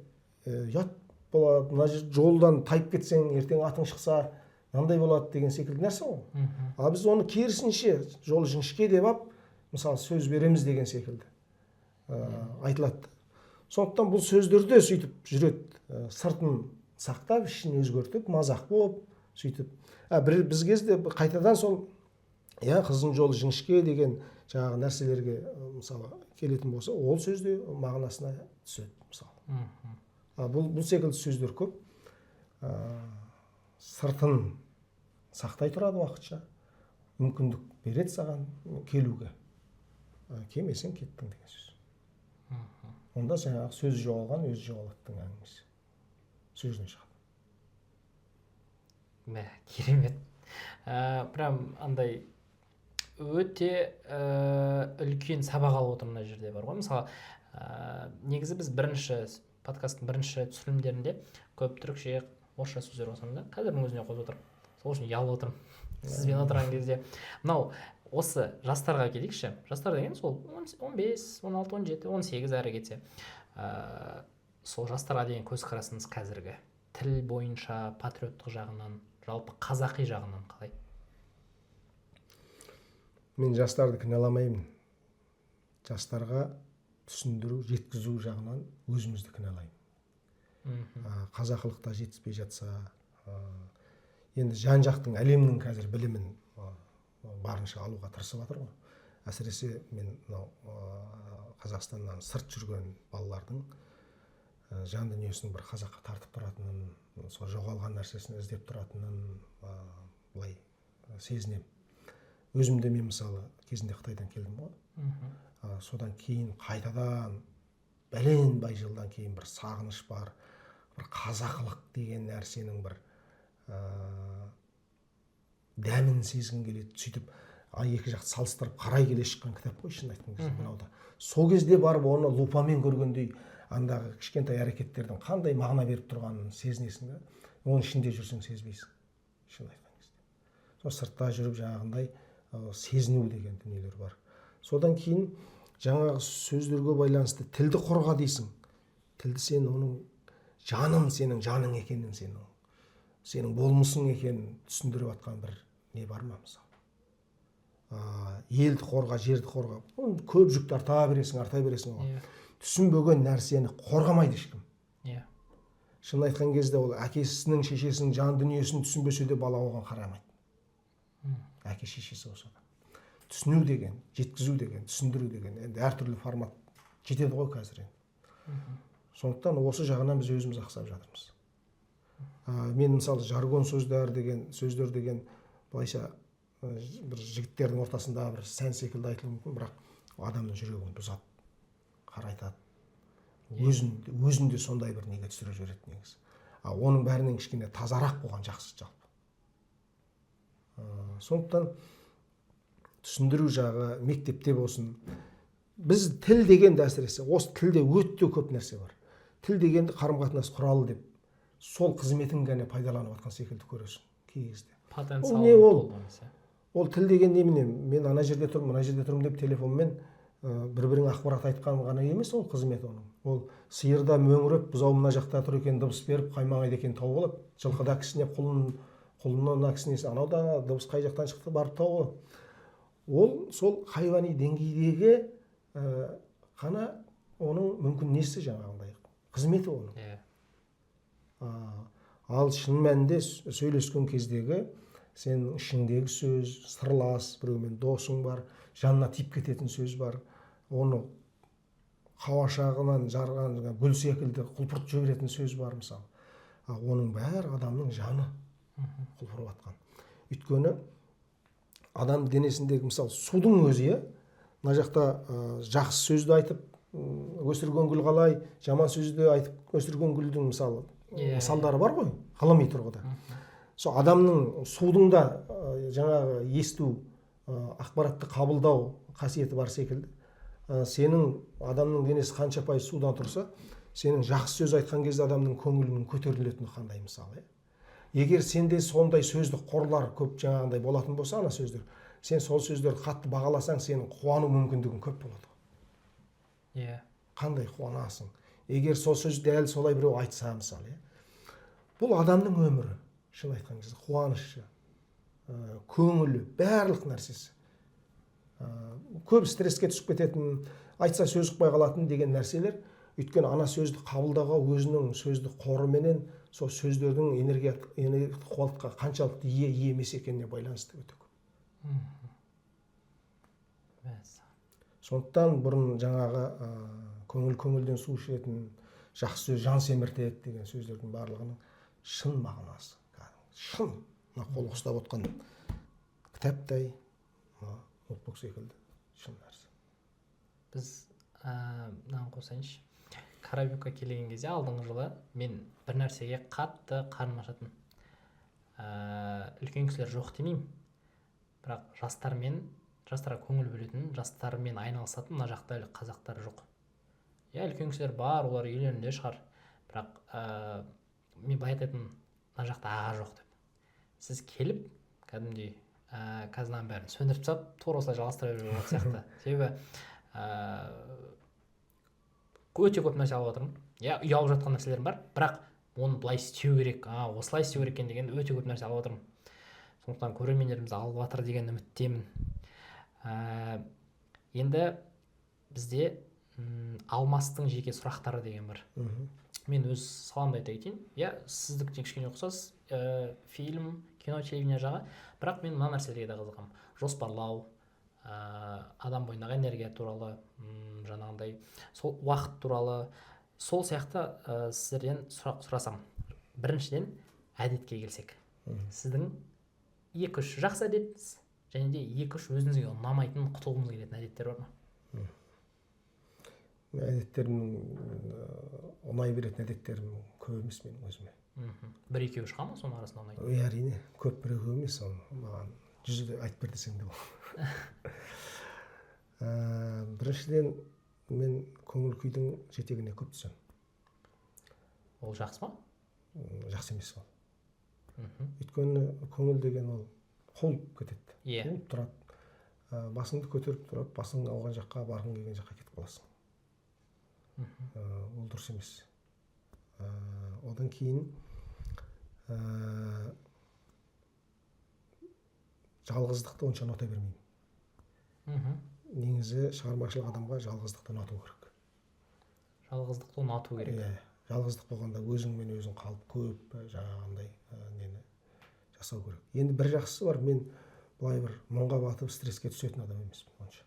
ұят болады, мына жолдан тайып кетсең ертең атың шықса мынандай болады деген секілді нәрсе ғой. Ал біз оны керісінше жол жіңішке деп алып мысалы сөз береміз деген секілді айтылады. Сондықтан бұл сөздерде сөйтіп жүреді, сыртын сақтап, ішін өзгертіп, мазақ болып, сөйтіп. Біз кезде қайтадан сол қыздың жолы жіңішке деген жаңағы нәрселерге мысалы келетін болса, ол сөзде мағынасына түседі мысалы. Бұл секілді сөздер көп. Сыртын сақтай тұрады уақытша, мүмкіндік береді саған келуге. Келмесең кеттің деген сөз. Онда жаңағы сөз жоғалған, өзі жоғалаттың әңгімесі. Сөзден шығады. Керемет. Прям андай өте үлкен сабақ алып отыр мына жерде бар ғой. Мысалы, негізі біз подкасттың бірінші түсірілімдерінде көп түрікше, орысша сөздер болсам да, қазірдің өзіне қосып отырмын. Сол үшін ұялып отырмын. Сізбен отырған кезде. Мынау осы жастарға келейікші. Жастар деген сол 15, 16, 17, 18 әрі кетсе. Сол жастарға деген көзқарасыңыз қазіргі тіл бойынша, патриоттық жағынан, жалпы қазақи жағынан қалай? Мен жастарды кінәламаймын. Жастарға түсіндіру, жеткізу жағынан өзімізді кінәлаймын. Қазақылықта жетіспей жатса, енді жан-жақтың әлемнің қазір білімін барынша алуға тырысып жатыр ғой. Әсіресе мен Қазақстаннан сырт жүрген балалардың жан дүниесінің бір қазаққа тартып тұратынын, сол жоғалған нәрсесін іздеп тұратынын былай сезінемін. Өзімде мен мысалы кезінде Қытайдан келдім ғой. Содан кейін қайтадан бәленбай жылдан кейін бір сағыныш бар, бір қазақылық деген нәрсенің бір дәмін сезгім келеді. Сөйтіп екі жақты салыстырып қарай келе шыққан кітап қой, шын айтқан кезде мынау да. Сол кезде барып оны лупамен көргендей андағы кішкентай әрекеттердің қандай мағына беріп тұрғанын сезінесің да. Оның ішінде жүрсең сезбейсің, шын айтқан кезде. Сол сыртта жүріп жаңағындай сезіну деген дүниелер бар. Содан кейін жаңағы сөздерге байланысты тілді қорға дейсің. Тілді сен оның жанын, сенің жаның екенін, сенің болмысың екенін түсіндіріп жатқан бір не бар ма мысалы? Елді қорға, жерді қорға. Көп жүкті арта бересің оған. Түсінбеген нәрсені қорғамайды ешкім. Шын айтқан кезде ол әкесінің, шешесінің жан дүниесін түсінбесе де бала оған қарамайды. Әке шешесі болса да. Түсіну деген, жеткізу деген, түсіндіру деген, енді әртүрлі формат жетеді ғой қазір енді. Сондықтан осы жағынан біз өзіміз ақсап жатырмыз. Мен мысалы жаргон сөздер деген былайша бір жігіттердің ортасында бір сән секілді айтылуы мүмкін, бірақ адамның жүрегін бұзады, қарайтады. Өзінде сондай бір неге түсіре жібереді негізі. Оның бәрінен кішкене тазарақ болған жақсы жалпы. Сондықтан түсіндіру жағы мектепте болсын. Біз тіл дегенде әсіресе, осы тілде өте көп нәрсе бар. Тіл дегенді қарым-қатынас құралы деп, сол қызметін ғана пайдаланып жатқан секілді көресің кей кезде. Ол тіл деген немене? Мен ана жерде тұрмын, мына жерде тұрмын деп телефонмен бір-бірің ақпарат айтқан ғана емес ол қызмет оның. Ол сиырда мөңіреп, бұзау мына жақта тұр екен, дыбыс беріп, қаймағайды екен тауып алады. Жылқыда кісінеп, құлынына кісінесе, анау да дыбыс қай жақтан шықты барып тауып алады. Ол сол хайуани деңгейдегі қана оның мүмкін несі жаңағындай қызметі оның. Ал шын мәнінде сөйлескен кездегі сен ішіңдегі сөз, сырлас, біреумен досың бар, жанына тиіп кететін сөз бар, оны қауашағынан жарған гүл секілді құлпырт жіберетін сөз бар мысалы. Оның бәрі адамның жаны құлпырып жатқан. Өйткені адам денесіндегі мысалы судың өзі, мына жақта жақсы сөзді айтып өсірген гүл қалай, жаман сөзді айтып өсірген гүлдің мысалдары бар ғой, ғылыми тұрғыда. Сол адамның судың да жаңағы есту, ақпаратты қабылдау қасиеті бар секілді. сенің адамның денесі қанша пайыз судан тұрса, сенің жақсы сөз айтқан кезде адамның көңілінің көтерілетіні қандай мысалы. Егер сенде сондай сөздік қорлар көп жаңағындай болатын болса, ана сөздер, сен сол сөздерді қатты бағаласаң, сенің қуану мүмкіндігің көп болады. Иә. Қандай қуанасың. Егер сол сөзді дәл солай біреу айтса мысалы, бұл адамның өмірі, шын айтқан кезде, қуанышы, көңілі, барлық нәрсесі. Көп стресске түсіп кететін, айтса сөз ұқпай қалатын деген нәрселер, өйткені ана сөзді қабылдауға өзінің сөздік қорыменен сол сөздердің энергия қуатқа қаншалықты ие емес екеніне байланысты өте көп. Сондықтан бұрын жаңағы көңілден су ішетін, жақсы сөз жан семіртеді деген сөздердің барлығының шын мағынасы. Шын, қол ұстап отқан кітаптай, ноутбук секілді шын нәрсе. Біз мынаны қосайыншы. Карабюкқа келген кезде алдыңғы жылы мен бір нәрсеге қатты қарным ашатын. Үлкен кісілер жоқ демеймін, бірақ жастарға көңіл бөлетін, жастармен айналысатын мына жақта қазақтар жоқ. Үлкен кісілер бар, олар үйлерінде шығар, бірақ мен былай айтатын, мына жақта аға жоқ деп. Сіз келіп, кәдімгідей қазынаның бәрін сөндіріп тастап, тура осылай жалғастыра беруге болады сияқты. Себебі өте көп нәрсе алып отырмын. Ұялып жатқан нәрселерім бар, бірақ оны былай істеу керек, осылай істеу керек екен деген өте көп нәрсе алып отырмын. Сондықтан көрермендеріміз алып жатыр деген үміттемін. Енді бізде алмастың жеке сұрақтары деген бар. Мен өз саламды айта кетейін. Сіздікіне кішкене ұқсас, фильм, кино, телевидение жағы, бірақ мен мына нәрселерге де қызығамын. Жоспарлау, адам бойындағы энергия туралы, жаңағындай, сол уақыт туралы, сол сияқты сіздерден сұрасам. Біріншіден, әдетке келсек. Сіздің 2-3 жақсы әдетіңіз, және де 2-3 өзіңізге ұнамайтын, құтылғыңыз келетін әдеттер бар ма? Әдеттерім, ұнай беретін әдеттерім көп емес менің өзіме. 1-2 шыға ма соның арасында ұнайтын? Әрине, көп біреу емес, маған 100 айтып бер десең де болады. Біріншіден, мен көңіл күйдің жетегіне көп түсемін. Ол жақсы ма? Жақсы емес ол. Өйткені көңіл деген ол құлып кетеді. Құлып тұрады. Басыңды көтеріп тұрады, басың алған жаққа, барғың келген жаққа кетіп қаласың. Ол дұрыс емес. Одан кейін жалғыздықты онша ұната бермеймін. Негізі шығармашылық адамға жалғыздықты ұнату керек. Жалғыздықты ұнату керек. Жалғыздық болғанда өзіңмен өзің қалып көп жаңағындай нені жасау керек. Енді бір жақсысы бар, мен былай бір мұңға батып стресске түсетін адам емеспін онша.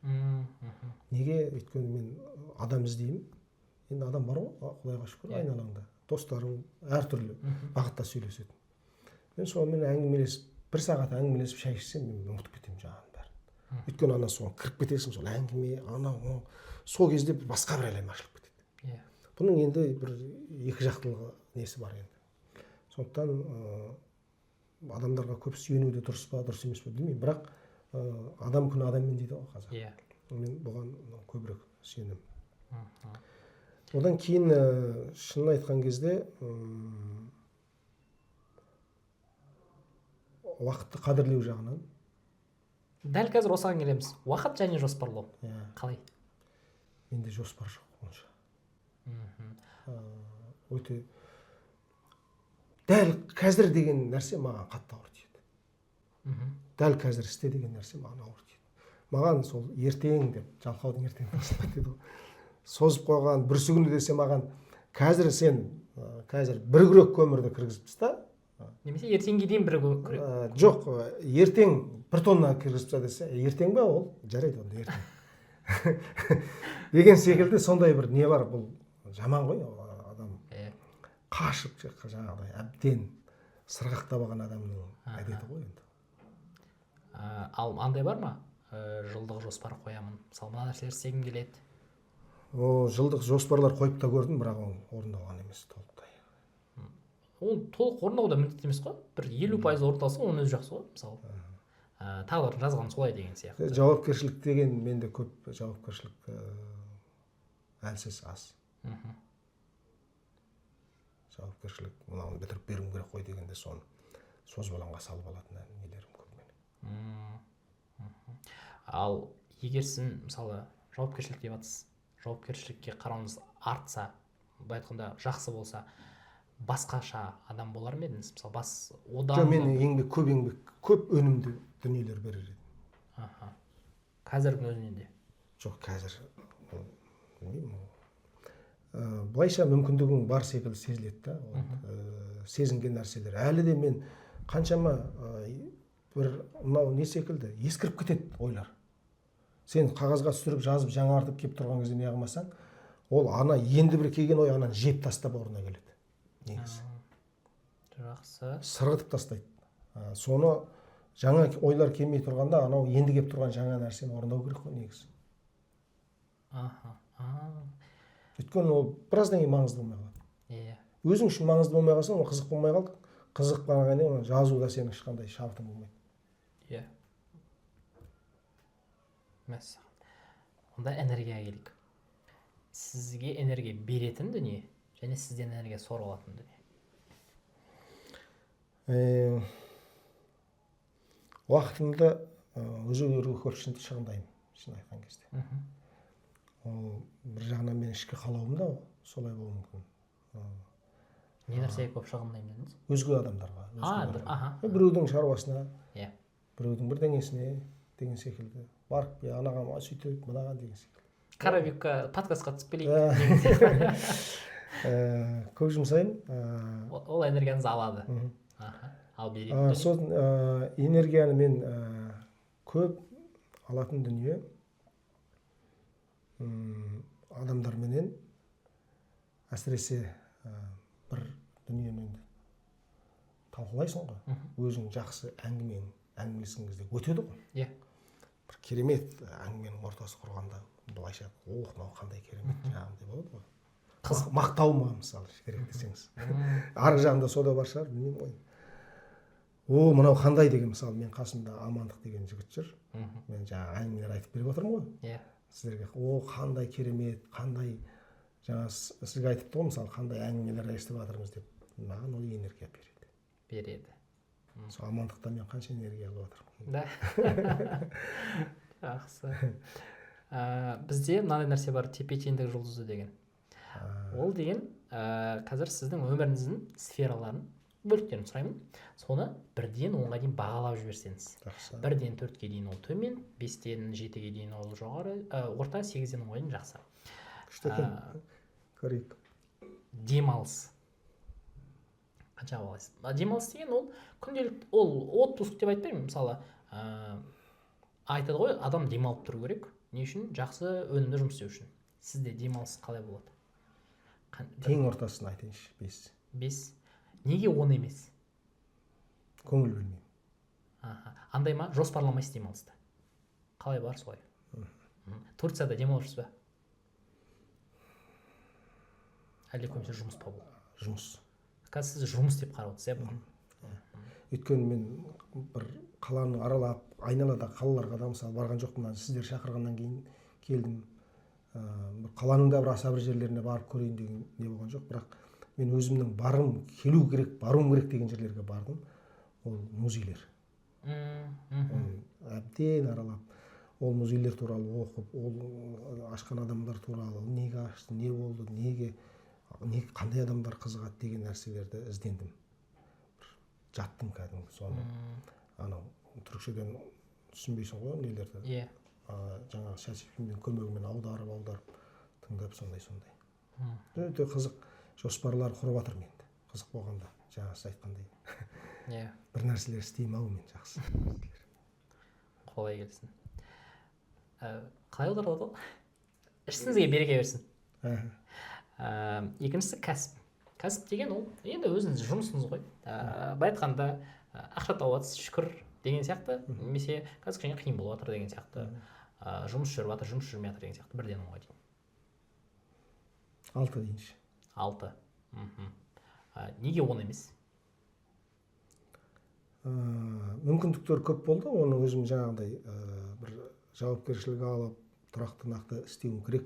Неге? Өйткені мен адам іздеймін. Енді адам бар ғой, Құдайға шүкір, айналаңда. Достарым әртүрлі бағытта сөйлесетін. Мен сонымен әңгімелесіп, 1 сағат әңгімелесіп шай ішсем, мен ұмытып кетемін жаңағын бәрін. Өйткені ана соған кіріп кетесің, сол әңгіме, сол кезде басқа бір әлем ашылып кетеді. Бұның енді бір екі жақтылығы несі бар енді. Сондықтан адамдарға көп сүйену де дұрыс па, дұрыс емес па білмеймін, бірақ адам күні адаммен дейді ғой қазақ. Мен бұған көбірек сенемін. Одан кейін шынын айтқан кезде уақытты қадірлеу жағынан. Дәл қазір осыған келеміз. Уақыт және жоспарлау. Қалай? Менде жоспар жоқ онша. Өте дәл қазір деген нәрсе маған қатты ауыр тиеді. Дәл қазір істе деген нәрсе маған ауыр тиеді. Маған сол ертең деп, жалқаудың ертең дейді ғой. Созып қойған бір күні десе маған қазір сен қазір 1 күрек көмірді кіргізіп таста. Немесе ертеңге дейін 1 күрек. Жоқ, ертең 1 тонна кіргізіп таста десе, ертең ба ол? Жарайды онда ертең. Деген секілді сондай бір не бар, бұл жаман ғой адам. Қашып жаңағыдай әбден сырғақтап алған адамның әдеті ғой енді. Ал андай бар ма? Жылдық жоспар қоямын. Мысалы мына нәрселер істегім келеді. Жылдық жоспарлар қойып та көрдім, бірақ ол орындалған емес толықтай. Ол толық орындау да міндетті емес қой. Бір 50% орындалса, оның өзі жақсы ғой, мысалы. тағдырдың жазғаны солай деген сияқты. Жауапкершілік деген менде көп жауапкершілік әлсіз аз. Жауапкершілік мынаны бітіріп беруім керек қой дегенде соны созбалаңға салып алатын нелерім көп менің. Ал егер сіз мысалы жауапкершілік деп жатсыз, жауапкершілікке қарауыңыз артса, былай айтқанда жақсы болса, басқаша адам болар ма едіңіз? Мысалы одан мен көп өнімді дүниелер берер едім. Қазірдің өзінен де? Жоқ, қазір білмеймін. Былайша мүмкіндігің бар секілді сезіледі да. Сезінген нәрселер. Әлі де мен қаншама бір мынау не секілді ескіріп кетеді ойлар. Сен қағазға түсіріп жазып жаңартып келіп тұрған кезде не қылмасаң, ол ана енді бір келген ой ананы жеп тастап орнына келеді. Негізі. Жақсы. Сырғытып тастайды. Соны жаңа ойлар келмей тұрғанда анау енді келіп тұрған жаңа нәрсені орындау керек қой негізі. Өйткені ол біраздан кейін маңызды болмай қалады. Өзің үшін маңызды болмай қалса, ол қызық болмай қалды. Қызық болғаннан кейін оны жазуда сенің ешқандай шабытың болмайды. Онда энергияға келейік. Сізге энергия беретін дүние және сізден энергия сорып алатын дүние. Уақытымды өзгеруге көп шығындаймын, шын айтқан кезде. Ол бір жағынан мен ішкі қалауым да солай болуы мүмкін. Не нәрсеге көп шығындаймын дедіңіз? Өзге адамдарға. Біреудің шаруасына, біреудің бірдеңесіне деген секілді. Барып анаған сөйтіп, мынаған деген секілді. Карабикқа подкастқа түсіп келейік. Көп жұмсаймын. Ол энергияңызды алады. Ал береді. Сол энергияны мен көп алатын дүние адамдарменен әсіресе бір дүниені талқылайсың ғой. Өзің жақсы әңгімелескен кезде өтеді ғой. Бір керемет әңгіменің ортасы құрғанда былайша мынау қандай керемет жаңағындай болады ғой. Мақтау ма мысалы керек десеңіз. Арғы жағында сода бар шығар, білмеймін ғой. Мынау қандай деген мысалы мен қасымда Амандық деген жігіт жүр. Мен жаңа әңгімелер айтып беріп отырмын ғой. Сіздерге қандай керемет, қандай жаңа сізге айтыпты ғой мысалы қандай әңгімелер естіп жатырмыз деп. Маған ол энергия береді. Сол Амандықтан мен қанша энергия алып жатырмын. Жақсы. Бізде мынандай нәрсе бар, тепе-теңдік жұлдызы деген. Ол деген қазір сіздің өміріңіздің сфераларын бөліктерін сұраймын. Соны 1-ден 10-ға дейін бағалап жіберсеңіз. 1-ден 4-ге дейін ол төмен, 5-ден 7-ге дейін ол жоғары, орта 8-ден 10-ға дейін жақсы. Күшті екен. Көрейік. Демалыс. Қанша аласыз? Демалыс деген ол күнделікті, ол отпуск деп айтпаймын. Мысалы, айтады ғой, адам демалып тұру керек. Не үшін? Жақсы өнімді жұмыс істеу үшін. Сізде демалыс қалай болады? Тең ортасын айтайыншы, 5. 5. Неге 10 емес? Көңіл бөлмеймін. Андай ма? Жоспарламайсыз демалысты. Қалай бар солай? Турцияда демалып жүрсіз ба? Әлде көбінесе жұмыс па бұл? Жұмыс. Қазір сіз жұмыс деп қарап отырсыз, иә? Өйткені мен бір қаланы аралап, айналада қалаларға да мысалы барған жоқпын. Сіздер шақырғаннан кейін келдім. Қаланың да бір аса бір жерлеріне барып көрейін деген не болған жоқ. Бірақ мен өзімнің баруым керек деген жерлерге бардым. Ол музейлер. Әбден аралап, ол музейлер туралы оқып, ол ашқан адамдар туралы, неге ашты, не болды, қандай адамдар қызығады деген нәрселерді іздендім. Жаттым кәдімгі соны. Анау түрікшеден түсінбейсің ғой нелерді. Жаңағы шәсіппен көмегімен аударып тыңдап сондай. Өте қызық жоспарлар құрып жатырмын енді. Қызық болғанда, жаңа сіз айтқандай. Бір нәрселер істеймін ау мен жақсы. Қолай келсін. Қалай аударылады ол? Ішіңізге береке берсін. Екіншісі кәсіп. Кәсіп деген ол енді өзіңіз жұмысыңыз ғой. Былай айтқанда ақша тауып жатсыз, шүкір деген сияқты, немесе қазір кішкене қиын болып жатыр деген сияқты. Жұмыс жүріп жатыр, жұмыс жүрмей жатыр деген сияқты 1-ден 10-ға дейін. 6 дейінші. 6. Неге 10 емес? мүмкіндіктер көп болды. Оны өзім жаңағыдай бір жауапкершілік алып тұрақты нақты істеуім керек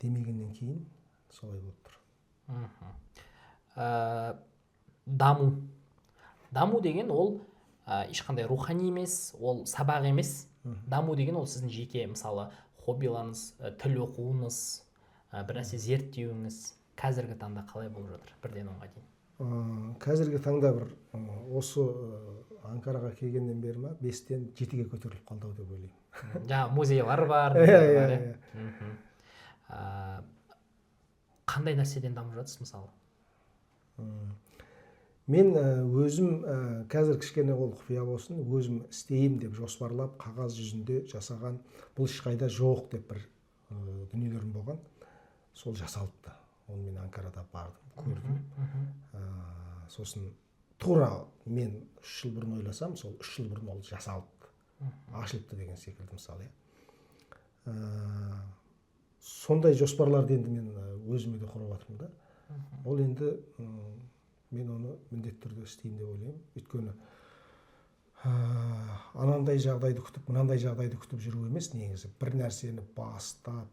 демегеннен кейін солай болып тұр. Даму деген ол ешқандай рухани емес, ол сабақ емес. Даму деген ол сіздің жеке мысалы хоббиларыңыз, тіл оқуыңыз, бір нәрсе зерттеуіңіз қазіргі таңда қалай болып жатыр бірден 10-ға дейін? Қазіргі таңда бір осы Анкараға келгеннен бері ма 5-тен 7-ге көтеріліп қалды деп ойлаймын. Жаңа музейлар бар. Қандай нәрседен дамып жатсыз мысалы? Мен өзім қазір кішкене ол құпия болсын, өзім істейім деп жоспарлап қағаз жүзінде жасаған, бұл ешқайда жоқ деп бір дүниелерім болған. Сол жасалыпты. Оны мен Анкарада бардым, көрдім. Сосын тура мен 3 жыл бұрын ойласам, сол 3 жыл бұрын ол жасалыпты. Ашылыпты деген секілді мысалы. Сондай жоспарларды енді мен өзіме де құрып жатырмын да. Ол енді мен оны міндетті түрде істеймін деп ойлаймын. Өйткені анандай жағдайды күтіп, мынандай жағдайды күтіп жүру емес негізі. Бір нәрсені бастап,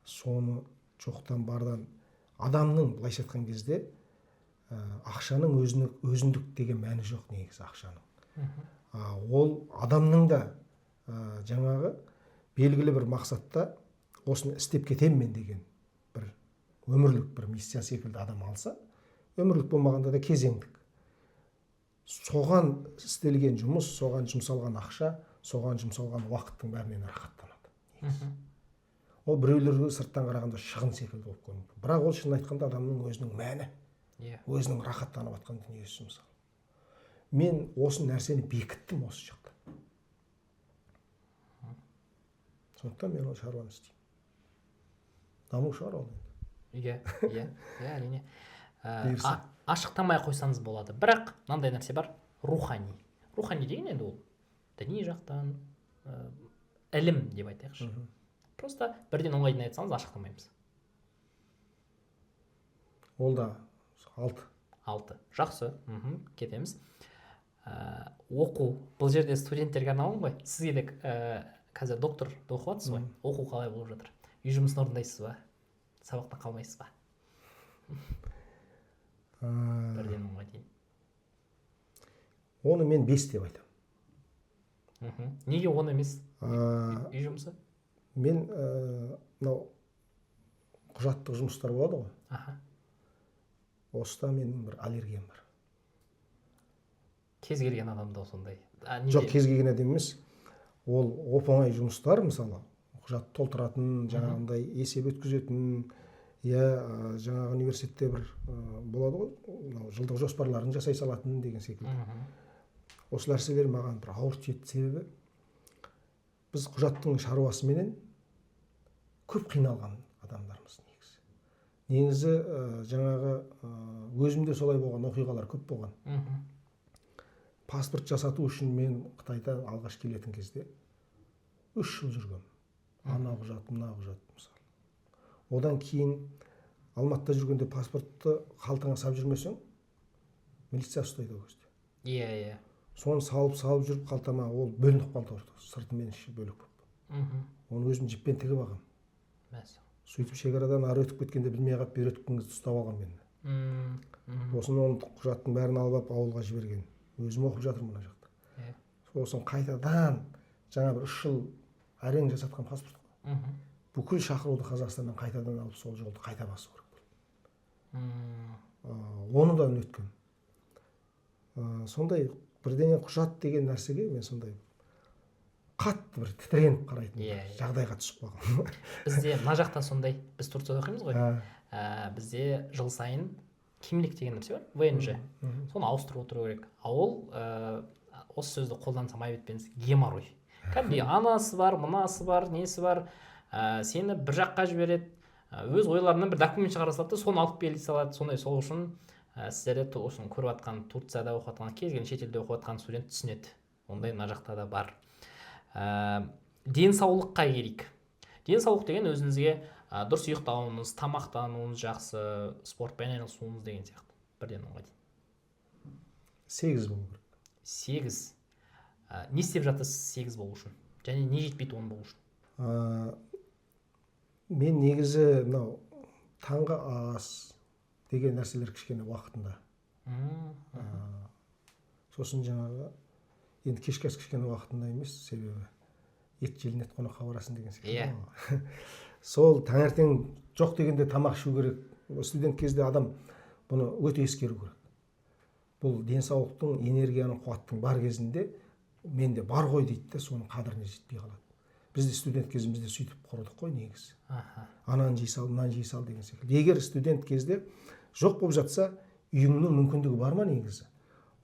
соны жоқтан бардан адамның былайша айтқан кезде ақшаның өзіндік деген мәні жоқ негізі ақшаның. Ол адамның да жаңағы белгілі бір мақсатта осыны істеп кетемін мен деген бір өмірлік бір миссия секілді адам алса, өмірлік болмағанда да кезеңдік. Соған істелген жұмыс, соған жұмсалған ақша, соған жұмсалған уақыттың бәрінен рахаттанады. Ол біреулерге сырттан қарағанда шығын секілді болып көрінеді. Бірақ ол шын айтқанда адамның өзінің мәні, өзінің рахаттанып жатқан дүниесі мысалы. Мен осы нәрсені бекіттім осы жақта. Сондықтан мен ол шаруаны істеймін. Даму шығар ол енді. Әрине. Ашықтамай қойсаңыз болады. Бірақ мынандай нәрсе бар, рухани. Рухани деген енді ол діни жақтан ілім деп айтайықшы. Просто бірден оңайдан айтсаңыз ашықтамаймыз. Ол да 6. Жақсы. Кетеміз. Оқу. Бұл жерде студенттерге арналған ғой. Сізге де қазір докторды оқып жатсыз ғой. Оқу қалай болып жатыр? Үй жұмысын орындайсыз ба? Сабақтан қалмайсыз ба? Бірден 10-ға дейін. Оны мен 5 деп айтамын. Неге 10 емес? Үй жұмысы? Мен құжаттық жұмыстар болады ғой. Осыда менің бір аллергиям бар. Кез келген адамда сондай. Жоқ, кез келген адам емес. Ол оп-оңай жұмыстар, мысалы, құжат толтыратын, жаңағындай есеп өткізетін, жаңағы университетте бір болады ғой, жылдық жоспарларын жасай салатын деген секілді. Осы нәрселер маған бір ауыр тиеді, себебі біз құжаттың шаруасыменен көп қиналған адамдармыз негізі. Негізі жаңағы өзімде солай болған оқиғалар көп болған. Паспорт жасату үшін мен Қытайдан алғаш келетін кезде 3 жыл жүргем. Ана құжат, мына құжат мысалы. Одан кейін Алматыда жүргенде паспортты қалтаңа салып жүрмесең, милиция ұстайды ол кезде. Соны салып жүріп қалтама, ол бөлініп қалды, сырты мен іші бөлек болып. Оны өзім жіппен тігіп алғам. Сөйтіп шекарадан ары өтіп кеткенде білмей қалып, бері өткеніңізді ұстап алған мені. Осыны құжаттың бәрін алып ауылға жіберген. Өзім оқып жатырмын мына жақта. Сосын қайтадан жаңа бір 3 жыл әрең жасатқан паспорт қой. Бүкіл шақыруды Қазақстаннан қайтадан алып, сол жолды қайта басу керек болды. Оны да өткен. Сондай бірдеңе құжат деген нәрсеге мен сондай қатты бір тітіреніп қарайтын жағдайға түсіп қалғам. Бізде мына жақта сондай, біз Турцияда оқимыз ғой. Бізде жыл сайын кимлик деген нәрсе бар, ВНЖ. Соны ауыстырып отыру керек. Ол осы сөзді қолдансам айып етпеңіз, геморрой. Кәдімгідей анасы бар, мынасы бар, несі бар. Сені бір жаққа жібереді, өз ойларынан бір документ шығара салады, соны алып келе салады. Сондай, сол үшін сіздерде осыны көріп жатқан, Турцияда оқып жатқан, кез келген шетелде оқып жатқан студент түсінеді. Ондай мына жақта да бар. Денсаулыққа келейік. Денсаулық деген өзіңізге дұрыс ұйықтауыңыз, тамақтануыңыз жақсы, спортпен айналысуыңыз деген сияқты. Бірден 10-ға дейін. 8 болу керек. 8. Не істеп жатасыз 8 болу үшін? Және не жетпейді 10 болу үшін? Мен негізі мынау таңғы ас деген нәрселер кішкене уақытында. Сосын жаңағы енді кешкі ас кішкене уақытында емес, себебі ет желінеді қонаққа барасың деген секілді. Сол таңертең жоқ дегенде тамақ ішу керек. Студент кезде адам бұны өте ескеру керек. Бұл денсаулықтың, энергияның, қуаттың бар кезінде менде бар ғой дейді да, соның қадіріне жетпей қалады. Біз де студент кезімізде сөйтіп құрдық қой негізі. Ананы жей сал, мынаны жей сал деген секілді. Егер студент кезде жоқ болып жатса, үйіңнің мүмкіндігі бар ма негізі?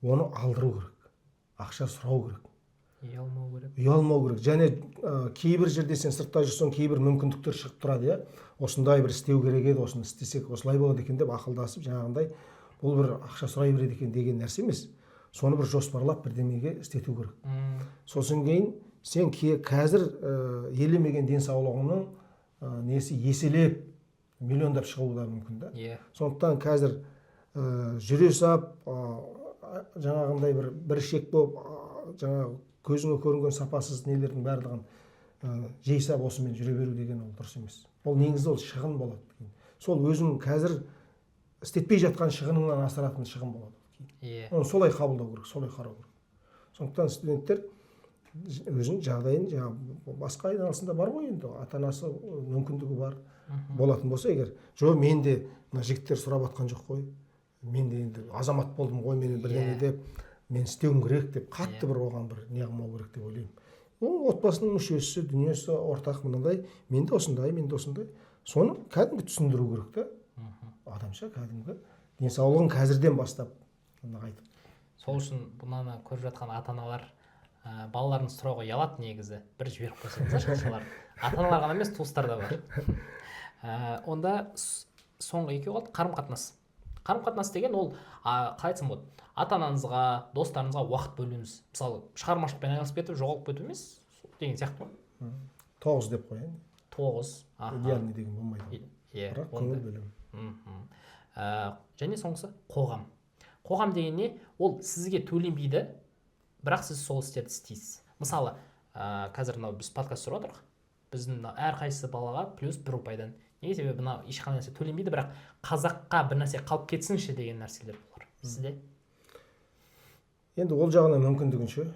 Оны алдыру керек. Ақша сұрау керек. Ұялмау керек. Және кейбір жерде сен сыртта жүрсең, кейбір мүмкіндіктер шығып тұрады, осындай бір істеу керек еді, осыны істесек осылай болады екен деп ақылдасып, жаңағындай бұл бір ақша сұрай береді екен деген нәрсе емес. Соны бір жоспарлап бірдемеге істету керек. Сосын кейін сен қазір елемеген денсаулығыңның несі еселеп миллиондап шығуы да мүмкін да. Сондықтан қазір жүре сап жаңағындай бір шек болып жаңағы көзіңе көрінген сапасыз нелердің барлығын жей сап осымен жүре беру деген ол дұрыс емес. Ол негізі ол шығын болады. Сол өзің қазір істетпей жатқан шығыныңнан асыратын шығын болады. Оны солай қабылдау керек, солай қарау керек. Сондықтан студенттер өзінің жағдайын басқа айналасында бар ғой, енді ата-анасы мүмкіндігі бар болатын болса, егер жоқ менде мына жігіттер сұрап жатқан жоқ қой, мен де енді азамат болдым ғой, мен бірдеңе деп мен істеуім керек деп қатты бір оған бір не қылмау керек деп ойлаймын. Ол отбасының мүшесі, дүниесі ортақ мынандай, менде осындай, менде осындай. Соны кәдімгі түсіндіру керек та. Адамша кәдімгі денсаулығын қазірден бастап нығайтып. Сол үшін бұнаны көріп жатқан ата-аналар балаларын сұрауға ұялады негізі. Бір жіберіп қойсаңыздар шақшалар. Ата-аналар ғана емес, туыстар да бар. Онда соңғы екеу қалды, қарым-қатынас. Қарым-қатынас деген ол қалай айтсам болады? Ата-анаңызға, достарыңызға уақыт бөлуіңіз. Мысалы, шығармашылықпен айналысып кетіп, жоғалып кету емес деген сияқты ма? 9 деп қояйын. 9. Идеальный деген болмайды. Бірақ көңіл бөлемін. Және соңғысы қоғам. Қоғам деген не? Ол сізге төленбейді, бірақ сіз сол істерді істейсіз. Мысалы, қазір біз подкаст түсіріп отырмық. Біздің әрқайсысы балаға плюс 1 рупайдан. Неге себебі мына ешқандай нәрсе төленбейді, бірақ қазаққа бір нәрсе қалып кетсінші деген нәрселер болар. Сізде? Енді ол жағынан мүмкіндігінше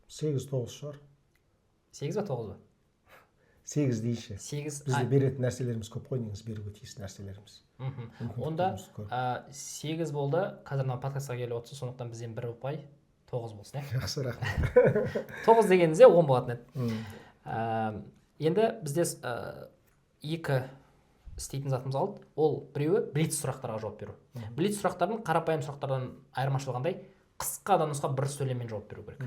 8-9 шығар. 8 ба 9 ба? 8 дейші. 8. Бізде беретін нәрселеріміз көп қой, негізі беруге тиіс нәрселеріміз. Онда 8 болды, қазір мына подкастқа келіп отырса, сондықтан бізден 1 рупай 9 болсын, Жақсы, рахмет. 9 дегеніңізде 10 болатын еді. Енді бізде 2 істейтін затымыз қалды. Ол біреуі блиц сұрақтарға жауап беру. Блиц сұрақтардың қарапайым сұрақтардан айырмашылығындай қысқа да нұсқа бір сөйлеммен жауап беру керек.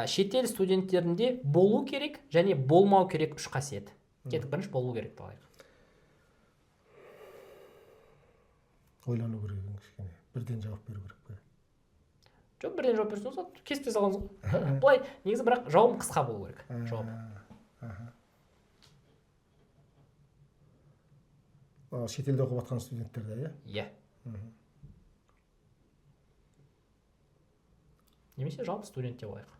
Шетел студенттерінде болу керек және болмау керек 3 қасиет. Кеттік, бірінші болу керек алайық. Ойлану керек кішкене. Бірден жауап беру керек пе? Жоқ, бірден жауап берсеңіз, кесіп салғаныңыз ғой. Былай негізі бірақ жауабым қысқа болу керек. Жауап. Шетелде оқып жатқан студенттерде, иә? Немесе жалпы студент деп алайық.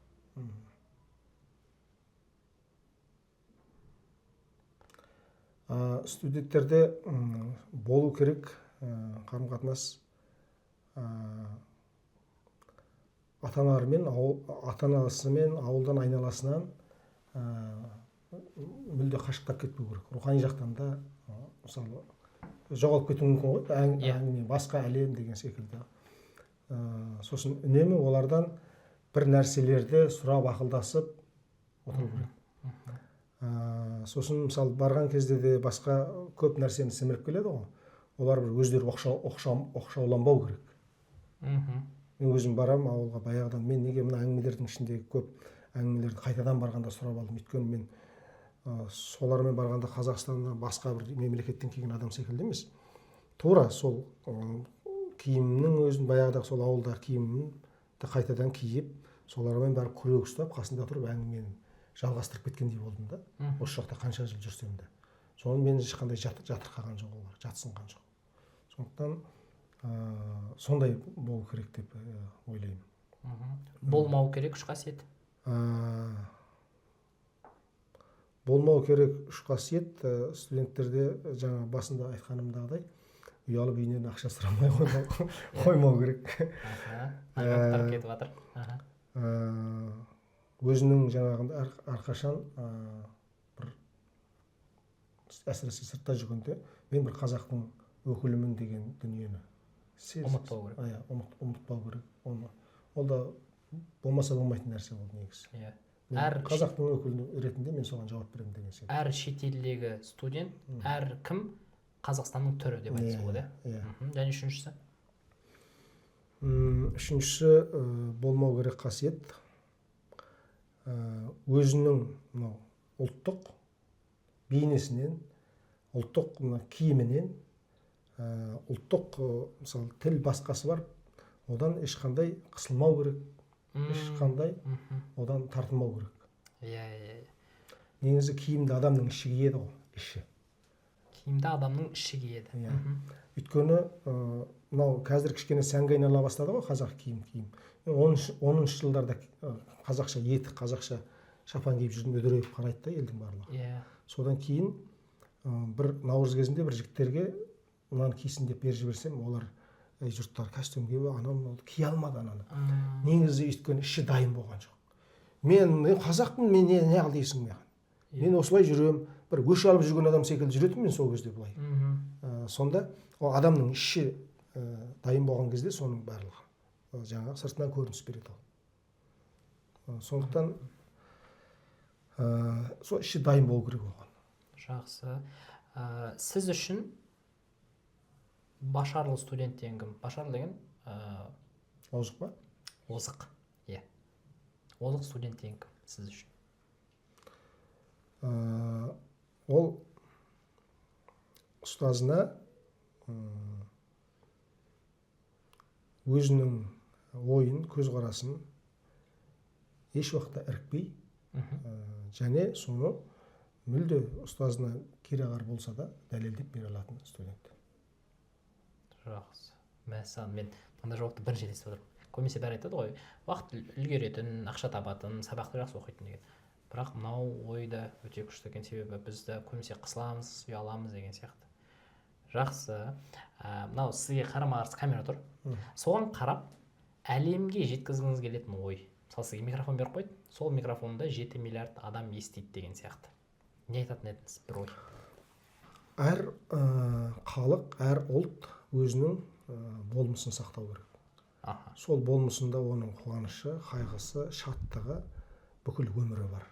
Студенттерде болу керек қарым-қатынас ата-анасымен, ауылдан айналасынан мүлде қашықтап кетпеу керек. Рухани жақтан да мысалы жоғалып кетуі мүмкін ғой, әңгіме, басқа әлем деген секілді. Сосын үнемі олардан бір нәрселерді сұрап ақылдасып отыру керек. Сосын мысалы барған кезде де басқа көп нәрсені сіміріп келеді ғой. Олар бір өздері оқшауланбау керек. Мен өзім барам ауылға баяғыдан, мен неге мына әңгімелердің ішіндегі көп әңгімелерді қайтадан барғанда сұрап алдым. Өйткені мен солармен барғанда Қазақстаннан басқа бір мемлекеттен келген адам секілді емес. Тура сол киімнің өзін баяғыда сол ауылдар киімді қайтадан киіп, солармен бәрі күрек ұстап, қасында тұрып әңгімені жалғастырып кеткендей болдым да. Осы жақта қанша жыл жүрсем де. Соны мен ешқандай жатырқаған жоқ олар, жатсынған жоқ. Сондықтан сондай болу керек деп ойлаймын. Болмау керек үш қасиет. Болмау керек үш қасиет. Студенттерде жаңа басында айтқанымдағыдай ұялып үйінен ақша сұрамай қоймау керек. Ағаттар кетіп жатыр. Өзінің жаңағында әрқашан бір әсіресе сыртта жүргенде мен бір қазақтың өкілімін деген дүниені ұмытпау керек. Ұмытпау керек. Ол да болмаса болмайтын нәрсе ол негізі. Қазақтың өкілі ретінде мен соған жауап беремін деген сияқты. Әр шетелдегі студент, әр кім Қазақстанның түрі деп айтса болады. Және үшіншісі? Үшіншісі болмау керек қасиет. Өзінің ұлттық бейнесінен, ұлттық киімінен, ұлттық мысалы тіл басқасы бар, одан ешқандай қысылмау керек, ешқандай одан тартылмау керек. Негізі киімді адамның іші киеді ғой, іші. Киімді адамның іші киеді. Өйткені мынау қазір кішкене сәнге айнала бастады ғой қазақ киім. 10-шы жылдарда қазақша етік, қазақша шапан киіп жүрген үдірейіп қарайды да елдің барлығы. Содан кейін бір наурыз кезінде бір жігіттерге мынаны кисін деп беріп жіберсем, олар жұрттар костюм киіп анау кие алмады ананы. Негізі өйткені іші дайын болған жоқ. Мен қазақпын, мен не ал дейсің маған. Мен осылай жүрем, бір өш алып жүрген адам секілді жүретінмін мен сол кезде былай. Сонда ол адамның іші дайын болған кезде соның барлығы жаңа сыртынан көрініс береді ол. Сондықтан сол іші дайын болу керек оған. Жақсы. Сіз үшін башарлы студент деген кім? Башарлы деген озық па? Озық. Озық студент деген кім сіз үшін? Ол ұстазына өзінің ойын, көзқарасын еш уақытта ірікпей, және соны мүлде ұстазына кереғар болса да дәлелдеп бере алатын студент. Жақсы. Мәссаған, мен мында жауапты бірінші рет естіп отырмын. Көбінесе бәрі айтады ғой, уақыт үлгеретін, ақша табатын, сабақты жақсы оқитын деген. Бірақ мынау ойда өте күшті екен, себебі бізді көбінесе қысыламыз, ұяламыз деген сияқты. Жақсы. Мынау сізге қарама-қарсы камера тұр. Соған қарап, әлемге жеткізгіңіз келетін ой. Мысалы, сізге микрофон беріп қойды, сол микрофонда 7 миллиард адам естиді деген сияқты. Не айтатын едіңіз бір ой? Әр халық, әр ұлт өзінің болмысын сақтау керек. Сол болмысында оның қуанышы, қайғысы, шаттығы, бүкіл өмірі бар.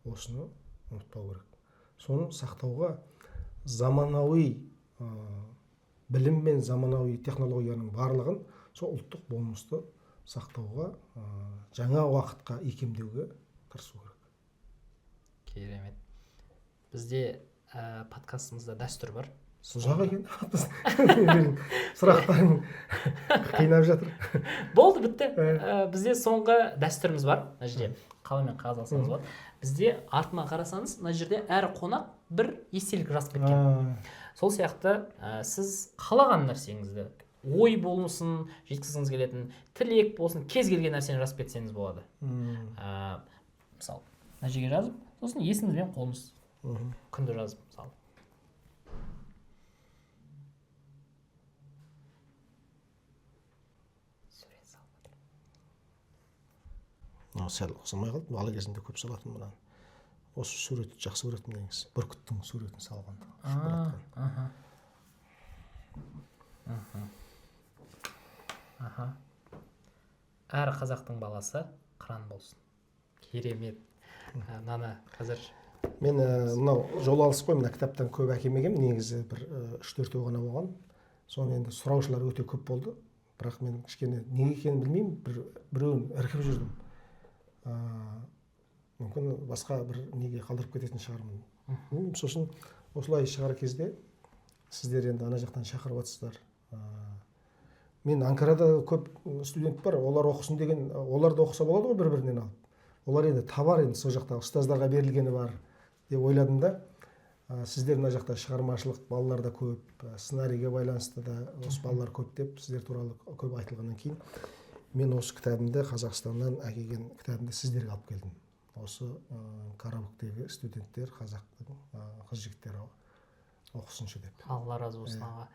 Осыны ұмытпау керек. Соны сақтауға заманауи білім мен заманауи технологияның барлығын сол ұлттық болмысты сақтауға, жаңа уақытқа икемдеуге тырысу керек. Керемет. Бізде подкастымызда дәстүр бар. Ұзақ екен. Сұрақтарың қинап жатыр. Болды, бітті. Бізде соңғы дәстүріміз бар. Мына жерде қаламмен қағаз алсаңыз болады. Бізде артына қарасаңыз, мына жерде әр қонақ бір естелік жазып кеткен. Сол сияқты сіз қалаған нәрсеңізді, ой болмысын жеткізгіңіз келетін, тілек болсын, кез келген нәрсені жазып кетсеңіз болады. Мысалы, мына жерге жазып, сосын есіңіз бен қолыңыз күнді жазып, мысалы. Сәл ұқсамай қалды. Бала кезінде көп салатын мұнан. Осы суретті жақсы көретін деңіз. Бүркіттің суретін салғанда. Әр қазақтың баласы қыран болсын. Керемет. Мынаны қазір мен мынау жол алыс қой, мына кітаптан көп әкелмегенмін, негізі бір 3-4 ғана болған. Соны енді сұраушылар өте көп болды. Бірақ мен кішкене неге екенін білмеймін, біреуін іркіп жүрдім. Мүмкін басқа бір неге қалдырып кететін шығармын. Сосын осылай шығар кезде сіздер енді ана жақтан шақырып жатсыздар. Мен Анкарада көп студент бар, олар оқысын деген, олар да оқыса болады ғой бір-бірінен алып. Олар енді табар, енді сол жақтағы ұстаздарға берілгені бар деп ойладым да. Сіздер мына жақта шығармашылық балалар да көп, сценарийге байланысты да осы балалар көп деп сіздер туралы көп айтылғаннан кейін мен осы кітабымды Қазақстаннан әкелген кітабымды сіздерге алып келдім. Осы Карабактегі студенттер, қазақтың қыз-жігіттері оқысыншы деп. Алла разы болсын аға.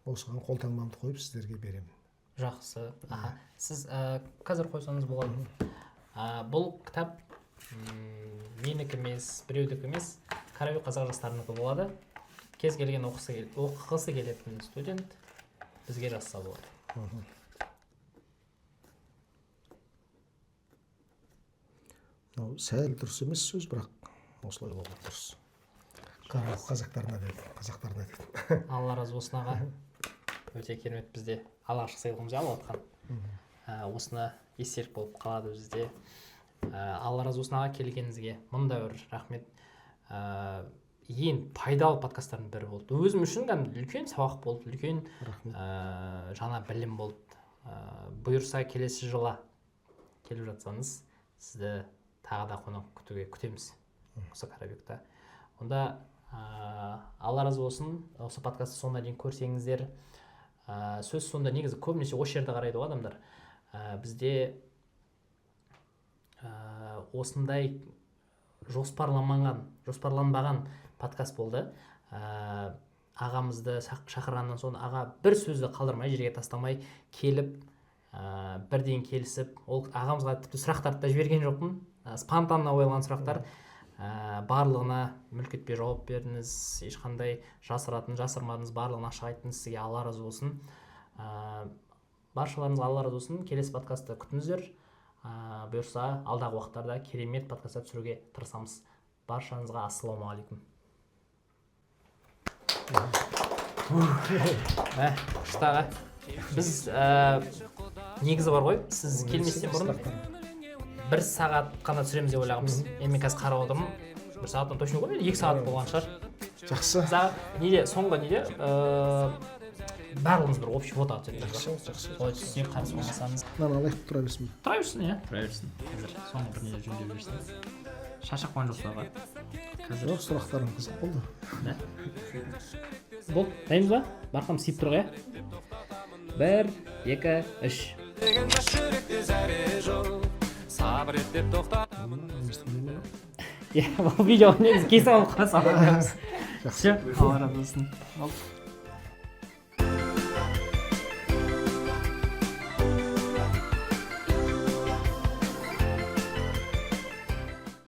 Осыған қолтаңбамды қойып сіздерге беремін. Жақсы. Сіз қазір қойсаңыз болады. Бұл кітап менікі емес, біреудікі емес, Карабек қазақ жастарынікі болады. Кез келген оқығысы келетін студент бізге жазса болады. Сәл дұрыс емес сөз, бірақ осылай болу дұрыс. Қазақтарына дедім. Алла разы болсын аға. Өте керемет, бізде алғашқы сыйлығымызды алып жатқан. Осыны естелік болып қалады бізде. Алла разы болсын аға, келгеніңізге мұнда бір рахмет. Ең пайдалы подкасттардың бірі болды. Өзім үшін үлкен сабақ болды, үлкен жаңа білім болды. Бұйырса келесі жылы келіп жатсаңыз, сізді тағы да қонақ күтуге күтеміз осы Карабекта. Онда Алла разы болсын, осы подкастты соңына дейін көрсеңіздер. Сөз сонда негізі көбінесе осы жерді қарайды ғой адамдар. Бізде осындай жоспарланбаған подкаст болды. Ағамызды шақырғаннан соң аға бір сөзді қалдырмай, жерге тастамай келіп, бірден келісіп, ол ағамызға тіпті сұрақтарды да жіберген жоқпын. Спонтанно қойылған сұрақтар. Барлығына мүлк етпей жауап бердіңіз, ешқандай жасырмадыңыз, барлығын ашық айттыңыз. Сізге Алла разы болсын. Баршаларыңызға Алла разы болсын. Келесі подкастты күтіңіздер. Бұйырса алдағы уақыттарда керемет подкастар түсіруге тырысамыз. Баршаңызға ассалаумағалейкум. Құштаға. Біз негізі бар ғой, сіз келместен бұрын 1 сағат қана түсіреміз деп ойлағанбыз. Мен қазір қарап отырмын. 1 сағаттан точно ғой, 2 сағат болған шығар. Жақсы. Соңғы неде барлығымыз бір общий фото түсірдік. Жақсы. Ой, сіз қарсы болмасаңыз. Алайық, тұра берсін. Тұра берсін, иә. Тұра берсін. Қазір соңғы бір неде жөндеп берсін. Шашақ қойған жоқсыз аға. Жоқ, сұрақтарым қызық болды. Болды, дайынбыз ба? Барқам сиып тұрға, иә? 1, 2, 3. Иә, бұл видео негізі кесіп алып қарасам. Жақсы. Алла разы болсын.